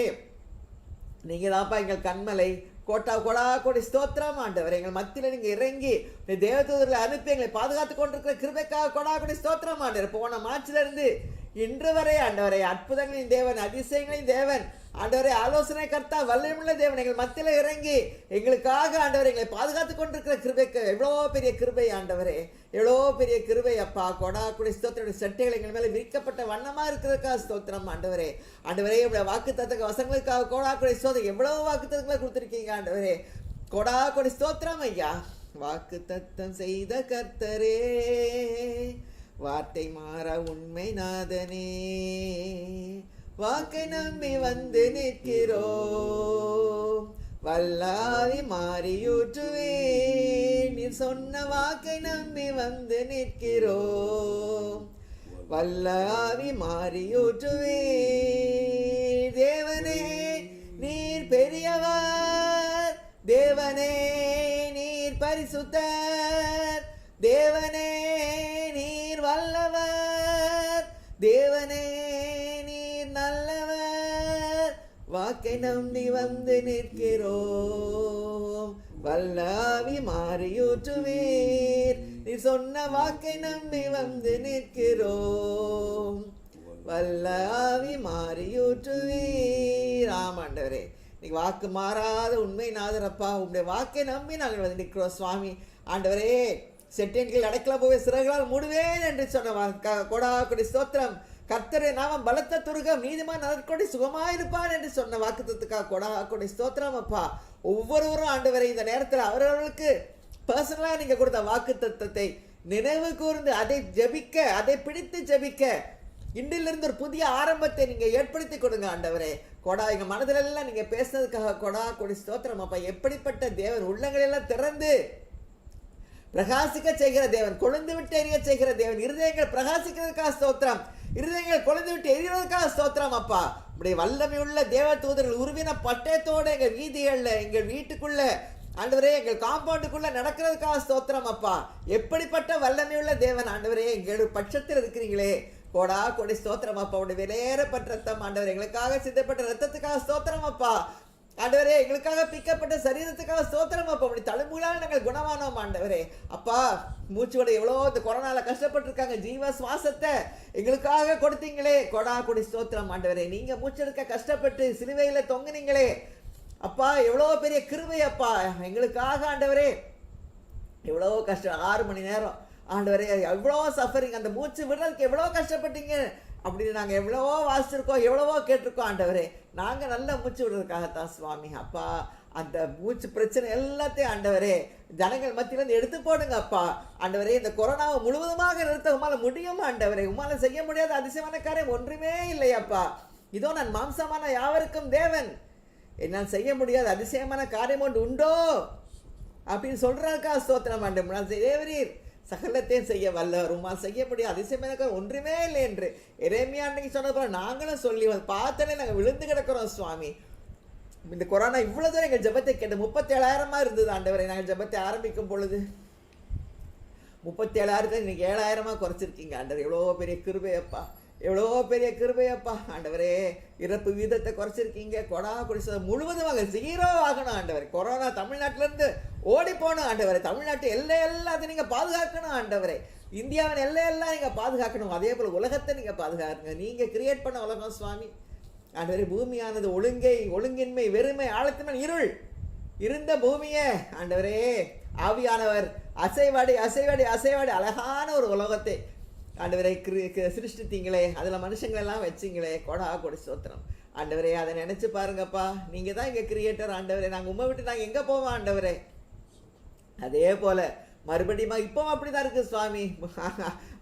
நீங்க தான்ப்பா எங்கள் கண்மலை, கோடாகோடி ஸ்தோத்திரம் ஆண்டவரே. எங்கள் மத்தியில் நீங்க இறங்கி தேவதூதர்களை அனுப்பி எங்களை பாதுகாத்து கொண்டிருக்கிற கிருபைக்காக கோடாகோடி ஸ்தோத்திரம் ஆண்டவர். போன மார்ச்ல இருந்து இன்று வரை ஆண்டவரே அற்புதங்களின் தேவன், அதிசயங்களின் தேவன் ஆண்டவரே, ஆலோசனை கர்த்தா, வல்லமையுள்ள தேவன் எங்கள் மத்தியில் இறங்கி எங்களுக்காக ஆண்டவரை எங்களை பாதுகாத்து கொண்டிருக்கிற கிருபைக்கு எவ்வளோ பெரிய கிருபை ஆண்டவரே, எவ்வளோ பெரிய கிருபை அப்பா. கோடாகோடி ஸ்தோத்திரம். சட்டைகள் எங்கள் மேலே விரிக்கப்பட்ட வண்ணமா இருக்கிறதுக்காக ஸ்தோத்திரம் ஆண்டவரே. ஆண்டவரே, இவ்வளவு வாக்கு தத்தக்க வசங்களுக்காக கோடாகோடி ஸ்தோத்திரம். எவ்வளவு வாக்கு தத்தங்களை கொடுத்துருக்கீங்க ஆண்டவரே, கோடாகோடி ஸ்தோத்திரம் ஐயா. வாக்கு தத்தம் செய்த கர்த்தரே, வார்த்தை மாற உண்மை நாதனே, வாக்கை நம்பி வந்து நிற்கிறோம், வல்லாவி மாறியூற்றுவேன். நீர் சொன்ன வாக்கை நம்பி வந்து நிற்கிறோம், வல்லாவி மாறியூற்றுவேன். தேவனே நீர் பெரியவர், தேவனே நீர் பரிசுத்தர், தேவனே நீர் வல்லவர், தேவனே நீர் நல்லவர். வாக்கை நம்பி வந்து நிற்கிறோம், வல்லாவி மாறியூற்றுவீர். நீர் சொன்ன வாக்கை நம்பி வந்து நிற்கிறோம், வல்லாவி மாறியூற்றுவீர். ஆமாண்டவரே, இன்னைக்கு வாக்கு மாறாத உண்மை நாதரப்பா, உங்களுடைய வாக்கை நம்பி நாங்கள் வந்து நிற்கிறோம் சுவாமி. ஆண்டவரே, செட்டின்கள் அடைக்கல போவே சிறகுகளால் மூடுவேன் என்று சொன்ன கோடாகோடி ஸ்தோத்திரம். கர்த்தரை நாமம் பலத்த துருகம், நீதிமான் நற்கொடி சுகமாயிருப்பான் என்று சொன்ன வாக்குத்தத்துக்காக கோடாகோடி ஸ்தோத்திரம் அப்பா. ஒவ்வொருவரும் ஆண்டவரை இந்த நேரத்தில் அவரவர்களுக்கு பர்சனலாக நீங்க கொடுத்த வாக்குத்தத்தத்தை நினைவு கூர்ந்து அதை ஜெபிக்க, அதை பிடித்து ஜெபிக்க இன்றிலிருந்து ஒரு புதிய ஆரம்பத்தை நீங்க ஏற்படுத்தி கொடுங்க ஆண்டவரே. எங்க மனதிலெல்லாம் நீங்க பேசுனதுக்காக கோடாகோடி ஸ்தோத்திரம் அப்பா. எப்படிப்பட்ட தேவன், உள்ளங்களெல்லாம் திறந்து பிரகாசிக்க செய்கிற தேவன், கொழுந்து விட்டு எரிய செய்கிற தேவன், இருதயங்கள் பிரகாசிக்கிறதுக்காக ஸ்தோத்திரம், இருதயங்கள் கொழுந்து விட்டு எரியறதுக்காக ஸ்தோத்திரம் அப்பா. இப்படி வல்லமையுள்ள தேவ தூதர்கள் உருவின பட்டயத்தோட எங்க வீதிகள்ல, எங்க வீட்டுக்குள்ள ஆண்டவரே, எங்கள் காம்பவுண்டுக்குள்ள நடக்கிறதுக்காக ஸ்தோத்திரம் அப்பா. எப்படிப்பட்ட வல்லமையுள்ள தேவன் ஆண்டவரே, எங்கள் பட்சத்தில் இருக்கிறீங்களே, கோடாகோடி ஸ்தோத்திரம் அப்பா. உடைய விலையேறப்பட்ட ரத்தம் ஆண்டவர், எங்களுக்காக சிந்தப்பட்ட ரத்தத்துக்காக ஸ்தோத்திரம் அப்பா. ஆண்டவரே, எங்களுக்காக பிக்கப்பட்ட சரீரத்துக்காக ஸ்தோத்திரம் அப்பா. அப்படி தழும்புகளால் நாங்கள் குணமானோம் ஆண்டவரே. அப்பா, மூச்சோட எவ்வளோ இந்த கொரோனால கஷ்டப்பட்டிருக்காங்க, ஜீவ சுவாசத்தை எங்களுக்காக கொடுத்தீங்களே, கோடாகோடி ஸ்தோத்திரம் ஆண்டவரே. நீங்க மூச்செடுக்க கஷ்டப்பட்டு சிலுவையில தொங்குனீங்களே அப்பா, எவ்வளோ பெரிய கிருபை அப்பா எங்களுக்காக ஆண்டவரே. எவ்வளோ கஷ்டம், 6 மணி நேரம் ஆண்டவரே, எவ்வளோ சஃபரிங், அந்த மூச்சு விடுறதுக்கு எவ்வளோ கஷ்டப்பட்டீங்க அப்படின்னு நாங்கள் எவ்வளவோ வாசிச்சிருக்கோம், எவ்வளவோ கேட்டிருக்கோம் ஆண்டவரே. நாங்கள் நல்ல மூச்சு விடுறதுக்காகத்தான் சுவாமி அப்பா. அந்த மூச்சு பிரச்சனை எல்லாத்தையும் ஆண்டவரே ஜனங்கள் மத்தியிலிருந்து எடுத்து போடுங்க அப்பா. ஆண்டவரே, இந்த கொரோனாவை முழுவதுமாக நிறுத்த உமால முடியும் ஆண்டவரே. உமால செய்ய முடியாத அதிசயமான காரியம் ஒன்றுமே இல்லையாப்பா. இதோ நான் மாம்சமான யாவருக்கும் தேவன், என்னால் செய்ய முடியாத அதிசயமான காரியம் ஒன்று உண்டோ அப்படின்னு சொல்றதுக்காக ஸ்தோத்திரம் ஆண்டவரே. தேவரீர் சகலத்தையும் செய்ய வல்லவர், உம்மால் செய்ய முடியும் அதிசயமாக ஒன்றுமே இல்லை என்று எரேமியா அன்னைக்கு சொன்னது நாங்களும் சொல்லி பார்த்தோன்னே நாங்கள் விழுந்து கிடக்கிறோம் சுவாமி. இந்த கொரோனா இவ்வளவு தூரம் எங்கள் ஜெபத்தை கேட்டு 37,000 இருந்தது ஆண்டவரை. நாங்கள் ஜெபத்தை ஆரம்பிக்கும் பொழுது 37,000 இன்னைக்கு 7,000 குறைச்சிருக்கீங்க ஆண்டவர். எவ்வளோ பெரிய கிருபையப்பா, எவ்வளோ பெரிய கிருபையப்பா ஆண்டவரே. இறப்பு வீதத்தை குறைச்சிருக்கீங்க. கொடா குடிச்சது முழுவதுமாக 0 ஆகணும் ஆண்டவர். கொரோனா தமிழ்நாட்டிலேருந்து ஓடி போகணும் ஆண்டவரை. தமிழ்நாட்டு எல்லாத்தையும் நீங்கள் பாதுகாக்கணும் ஆண்டவரை. இந்தியாவின் எல்லாம் நீங்கள் பாதுகாக்கணும். அதே போல் உலகத்தை நீங்கள் பாதுகாக்கணும். நீங்கள் கிரியேட் பண்ண உலகம் சுவாமி ஆண்டவரே. பூமியானது ஒழுங்கின்மை, வெறுமை, ஆழத்தின் இருள் இருந்த பூமியே ஆண்டவரே ஆவியானவர் அசைவாடி அழகான ஒரு உலகத்தை ஆண்டவரை சிருஷ்டித்தீங்களே. அதில் மனுஷங்களெல்லாம் வச்சிங்களே. கொடா கொடி ஸ்தோத்திரம் ஆண்டவரே. அதை நினச்சி பாருங்கப்பா. நீங்கள் தான் எங்கள் கிரியேட்டர் ஆண்டவரே. நாங்கள் உண்மை விட்டு நாங்கள் எங்கே போவோம் ஆண்டவரே. அதே போல் மறுபடியும் இப்போவும் அப்படி தான் இருக்குது சுவாமி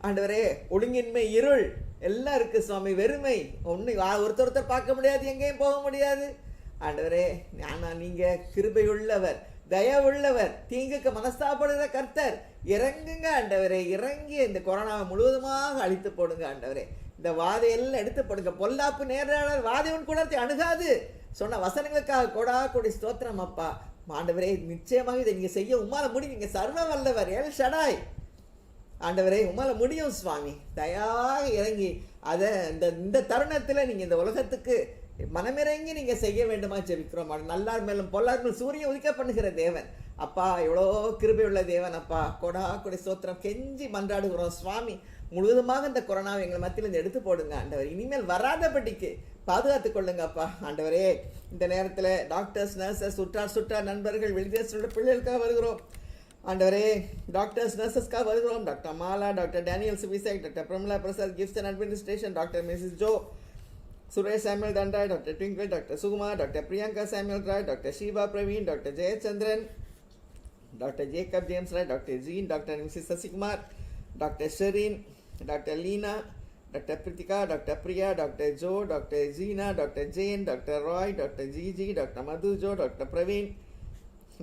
ஆண்டவரே. ஒழுங்கின்மை, இருள் எல்லாம் இருக்குது சுவாமி. வெறுமை, ஒருத்தர் பார்க்க முடியாது, எங்கேயும் போக முடியாது ஆண்டவரே. ஆனால் நீங்கள் கிருபையுள்ளவர், தயவுள்ளவர், தீங்குக்கு மனஸ்தாபப்படுகிற கர்த்தர். இறங்குங்க ஆண்டவரே. இறங்கி இந்த கொரோனாவை முழுவதுமாக அழித்து போடுங்க ஆண்டவரே. இந்த வாதையெல்லாம் எடுத்து போடுங்க. பொல்லாப்பு நேர்காணல் வாதைவன் கூடத்தை அணுகாது சொன்ன வசனங்களுக்காக கொடா கொடி ஸ்தோத்திரம் அப்பா ஆண்டவரே. நிச்சயமாக இதை நீங்கள் செய்ய உம்மால முடியும். நீங்கள் சர்வ வல்லவர், எல் ஷடாய் ஆண்டவரே. உம்மால முடியும் சுவாமி. தயாக இறங்கி அதை இந்த தருணத்தில் நீங்கள் இந்த உலகத்துக்கு மனமிறங்கி நீங்கள் செய்ய வேண்டுமா ஜெபிக்கிறோம். நல்லார் மேலும் பொல்லார் மேலும் சூரியன் உதிக்க பண்ணுகிற தேவன் அப்பா. எவ்வளோ கிருபை உள்ள தேவன் அப்பா. கொடா கொடி ஸ்தோத்திரம் கெஞ்சி மன்றாடுகிறோம் சுவாமி. முழுவதுமாக இந்த கொரோனாவை எங்கள் மத்தியில் இருந்து எடுத்து போடுங்க ஆண்டவர். இனிமேல் வராதபடிக்கு பாதுகாத்துக் கொள்ளுங்க அப்பா ஆண்டவரே. இந்த நேரத்தில் டாக்டர்ஸ், நர்சஸ், சுற்றார் நண்பர்கள், வெளிதேச பிள்ளைகளுக்காக வருகிறோம் ஆண்டவரே. டாக்டர்ஸ், நர்சஸ்க்காக வருகிறோம். Doctor Mala, doctor Daniel Subishek, doctor Pramila Prasad, gifts and administration, doctor Mrs Jo, Suresh Samuel தண்டாய், doctor Twinkle, doctor Sukumar, doctor Priyanka Samuel Roy, doctor Sheeba Praveen, doctor Jayachandran, doctor Jacob James Roy, doctor Jean, doctor Mrs Sasikumar, doctor Sherin, doctor Leena, doctor Prithika, doctor Priya, doctor Jo, doctor Jeena, doctor Jain, doctor Roy, doctor Jiji, doctor Madhu Jo, doctor Praveen,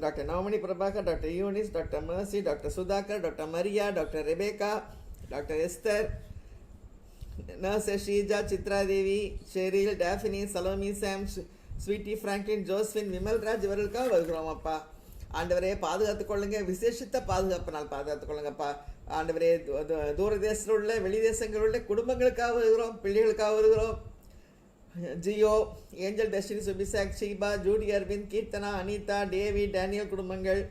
doctor Navamani Prabhakar, doctor Younis, doctor Mercy, doctor Sudhakar, doctor Maria, doctor Rebecca, doctor Esther, nurse Sheeja, Chitra Devi, Sheryl, Daphne, Salome, Sam, Sweety, Franklin, Joswin, Vimalraj இவர்களுக்காக வருகிறோம் அப்பா ஆண்டவரே. பாதுகாத்துக் கொள்ளுங்க. விசேஷித்த பாதுகாப்பினால் பாதுகாத்துக் கொள்ளுங்கப்பா ஆண்டவரே. தூரதேசத்தில் உள்ள வெளிதேசங்களில் உள்ள குடும்பங்களுக்காக வருகிறோம், பிள்ளைகளுக்காக வருகிறோம். Jio, Angel, Destiny, Subisak, Sheeba, Judy, Aravind, Keerthana, Anitha, Davy, Daniel குடும்பங்கள்,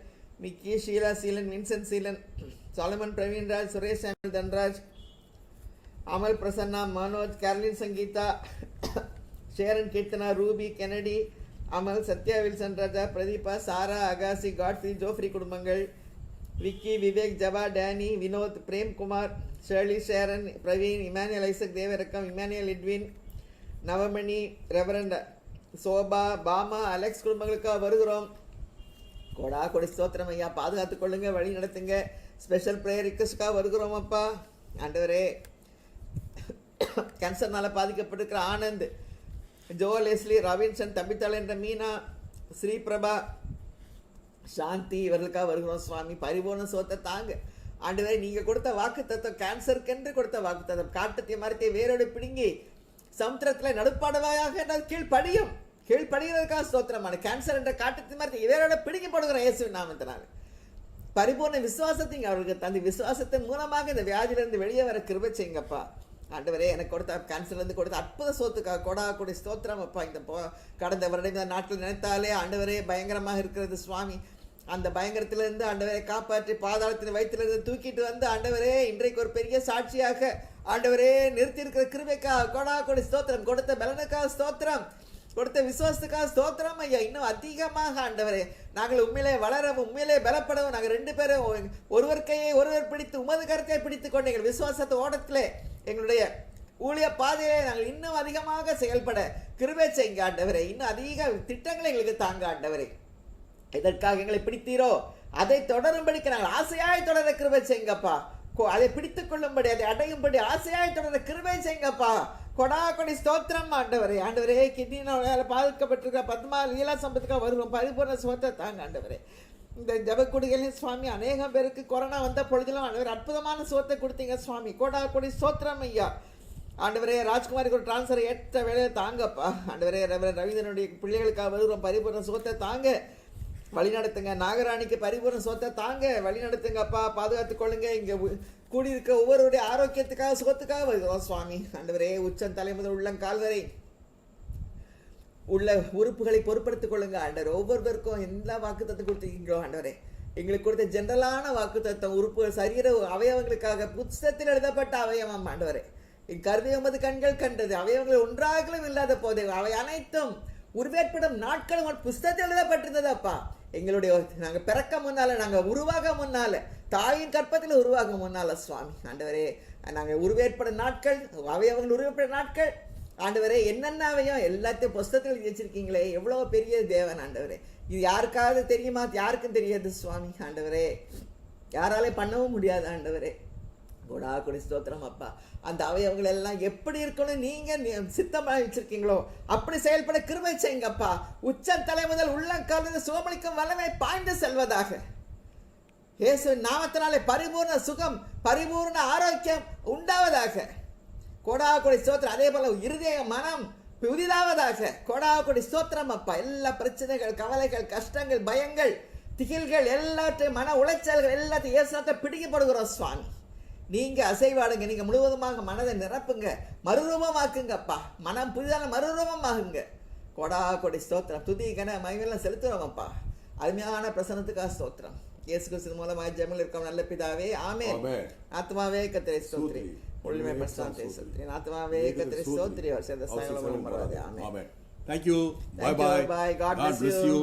Mickey, Sheela, Seelan, Vincent Seelan, Solomon, Praveenraj, Suresh Samuel Dhanraj, Amal, Prasanna, Manoj, Carolyn, Sangeetha, Sharon, Keerthana, Ruby, Kennedy, Amal, Sathya, Wilson Raja, Pradeepa, Sarah, Agassi, Godfrey, Geoffrey குடும்பங்கள், விக்கி, விவேக், ஜபா, Danny, Vinod, Premkumar, Shirley, Sharon, Praveen, Emmanuel, Isaac, தேவரக்கம், Emmanuel, Edwin, Navamani, Reverend Shoba, Bama, Alex குடும்பங்களுக்காக வருகிறோம். கொடா கொடி ஸ்தோத்திரம் ஐயா. பாதுகாத்துக் கொள்ளுங்க, வழி நடத்துங்க. ஸ்பெஷல் ப்ரேயர் ரிக்வெஸ்ட்காக வருகிறோம் அப்பா ஆண்டவரே. கேன்சர்னால பாதிக்கப்பட்டிருக்கிற ஆனந்த், ஜோ, லெஸ்லி, ராபின்சன், தம்பித்தாள் என்ற மீனா, ஸ்ரீபிரபா, சாந்தி இவர்களுக்காக வருகிறோம் சுவாமி. பரிபூர்ண சோத்தை தாங்க ஆண்டவரே. நீங்கள் கொடுத்த வாக்கு தத்துவம், கேன்சருக்கென்று கொடுத்த வாக்கு தத்துவம், காட்டத்தை மரத்தை வேரோடு பிடுங்கி சமுத்திரத்தில் நடுப்பாடுவாயாக கீழ்படிகிறதுக்காக ஸ்தோத்திரமான. கேன்சர் என்ற காட்டத்தை மரத்தை வேரோட பிடுங்கி போடுகிற இயேசுவின் நாமத்தினால பரிபூர்ண விசுவாசத்தை அவர்களுக்கு தந்து விசுவாசத்தின் மூலமாக இந்த வியாதியிலிருந்து வெளியே வர கிருபை செய்யுங்கப்பா ஆண்டவரே. எனக்கு கொடுத்த கேன்சர்லேருந்து கொடுத்த அற்புத சோத்துக்காக கொடா கொடி ஸ்தோத்திரம் அப்பா. இந்த கடந்த வருடம் இந்த நாட்டில் நினைத்தாலே ஆண்டவரே பயங்கரமாக இருக்கிறது சுவாமி. அந்த பயங்கரத்திலிருந்து ஆண்டவரை காப்பாற்றி பாதாளத்தின் வயிற்றிலிருந்து தூக்கிட்டு வந்து ஆண்டவரே இன்றைக்கு ஒரு பெரிய சாட்சியாக ஆண்டவரே நிறுத்தியிருக்கிற கிருபைக்காக கொடா கொடி ஸ்தோத்திரம். கொடுத்த பலனுக்காக ஸ்தோத்திரம், கொடுத்த விசுவாசத்துக்காக ஸ்தோத்திரம் ஐயா. இன்னும் அதிகமாக ஆண்டவரே நாங்கள் உண்மையிலே வளரவும் உண்மையிலே பலப்படவும் நாங்கள் 2 பேரும் ஒருவர் கையை ஒருவர் பிடித்து உமது கருத்தை பிடித்து கொண்டு எங்கள் விசுவாசத்தை ஓடத்திலே எங்களுடைய ஊழிய பாதையிலே நாங்கள் இன்னும் அதிகமாக செயல்பட கிருபை செய்யுங்க ஆண்டவரே. இன்னும் அதிக திட்டங்களை எங்களுக்கு தாங்க ஆண்டவரே. எதற்காக எங்களை பிடித்தீரோ அதை தொடரும்படிக்கு நாங்கள் ஆசையாய் தொடர கிருபை செய்யுங்கப்பா. அதை பிடித்துக் கொள்ளும்படி அதை அடையும்படி ஆசையாய் தொடர கிருபை செய்யுங்கப்பா. கொடா கொடி ஸ்தோத்திரம் ஆண்டவரே. ஆண்டவரே கிட்னியால் பாதிக்கப்பட்டிருக்கிற பத்மா லீலா சம்பத்துக்காக வருவோம். பரிபூர்ண சுகத்தை தாங்க ஆண்டவரே. இந்த ஜபக்குடிகளின் சுவாமி அநேகம் பேருக்கு கொரோனா வந்த பொழுதிலும் ஆண்டவர் அற்புதமான சோத்தை கொடுத்தீங்க சுவாமி. கோடா கோடி சோத்திரம் ஐயா. ஆண்டவரே ராஜ்குமாருக்கு ஒரு டிரான்ஸ்ஃபர் ஏற்ற வேலையை தாங்கப்பா. ஆண்டவரே ரவீந்திரனுடைய பிள்ளைகளுக்காக வருகிற பரிபூர்ண சோத்தை தாங்க, வழி நடத்துங்க. நாகராணிக்கு பரிபூர்ண சோத்தை தாங்க, வழி நடத்துங்கப்பா. பாதுகாத்துக் கொள்ளுங்க. இங்கே கூடியிருக்க ஒவ்வொருடைய ஆரோக்கியத்துக்காக சோத்துக்காக வருகிறோம் சுவாமி. ஆண்டவரே உச்சம் தலை முதல் உள்ளங்கால் வரை உள்ள உறுப்புகளை பொறுப்படுத்திக் கொள்ளுங்க ஆண்டவர். ஒவ்வொருவருக்கும் எல்லா வாக்குத்தத்தம் கொடுத்துருக்கீங்களோ ஆண்டவரே. எங்களுக்கு கொடுத்த ஜெனரலான வாக்குத்தத்தம் உறுப்புகள் சரீர அவயவங்களுக்காக புத்தகத்தில் எழுதப்பட்ட அவயவம் ஆண்டவரே. கருதி 9 கண்கள் கண்டது அவயவங்கள் ஒன்றாகலும் இல்லாத போதே அவை அனைத்தும் உருவேற்படும் நாட்களும் ஒரு புஸ்தகத்தில் எழுதப்பட்டிருந்தது அப்பா. எங்களுடைய நாங்கள் பிறக்க முன்னால, நாங்கள் உருவாக முன்னால, தாயின் கற்பத்தில் உருவாக முன்னால சுவாமி ஆண்டவரே, நாங்கள் உருவேற்படும் நாட்கள், அவயவங்கள் உருவேற்படும் நாட்கள் ஆண்டவரே, என்னென்ன அவயம் எல்லாத்தையும் புஸ்தகத்தில் எழுதி வச்சிருக்கீங்களே. எவ்வளோ பெரிய தேவன் ஆண்டவரே. இது யாருக்காவது தெரியுமா? யாருக்கும் தெரியாது சுவாமி ஆண்டவரே. யாராலே பண்ணவும் முடியாது ஆண்டவரே. கோடா கொடி ஸ்தோத்திரம் அப்பா. அந்த அவயவங்கள் எல்லாம் எப்படி இருக்கணும் நீங்க சித்தமாக வச்சிருக்கீங்களோ அப்படி செயல்பட கிருபை செய்யுங்கப்பா. உச்சம் தலை முதல் உள்ளங்கால் சுகமளிக்கும் வல்லமை பாய்ந்து செல்வதாக. இயேசுவின் நாமத்தினாலே பரிபூர்ண சுகம், பரிபூர்ண ஆரோக்கியம் உண்டாவதாக. கோடா கொடி ஸ்தோத்திரம். அதே போல இருதய மனம் புதிதாவதாக. கோடா கொடி ஸ்தோத்திரம் அப்பா. எல்லா பிரச்சனைகள், கவலைகள், கஷ்டங்கள், பயங்கள், திகில்கள் எல்லாத்தையும், மன உளைச்சல்கள் எல்லாத்தையும் இயேசுநாமத்தை பிடிக்கப்படுகிறோம் சுவாமி. நீங்க அசைவாடுங்க. நீங்க முழுவதுமாக மனதை நிரப்புங்க, மறுரூபமாக்குங்கப்பா. மனம் புதிதான மறுரூபமாகுங்க. கோடா கொடி ஸ்தோத்திரம். துதி கன மகிமையெல்லாம் செலுத்துறோம் அப்பா. அருமையான பிரசனத்துக்காக ஸ்தோத்திரம். இயேசு கிறிஸ்து மூலமாக ஜெபங்கள் இருக்கும் நல்ல பிதாவே, ஆமென். ஆத்மாவே கர்த்தரை ஸ்தோத்திரி, உள்ளமே பரிசுத்தத்தை ஸ்தோத்திரி. ஆத்மாவே கர்த்தரை ஸ்தோத்திரி. அவர் செய்த சகலமும் மறவாதே. ஆமென். Thank you. Bye bye. God bless you.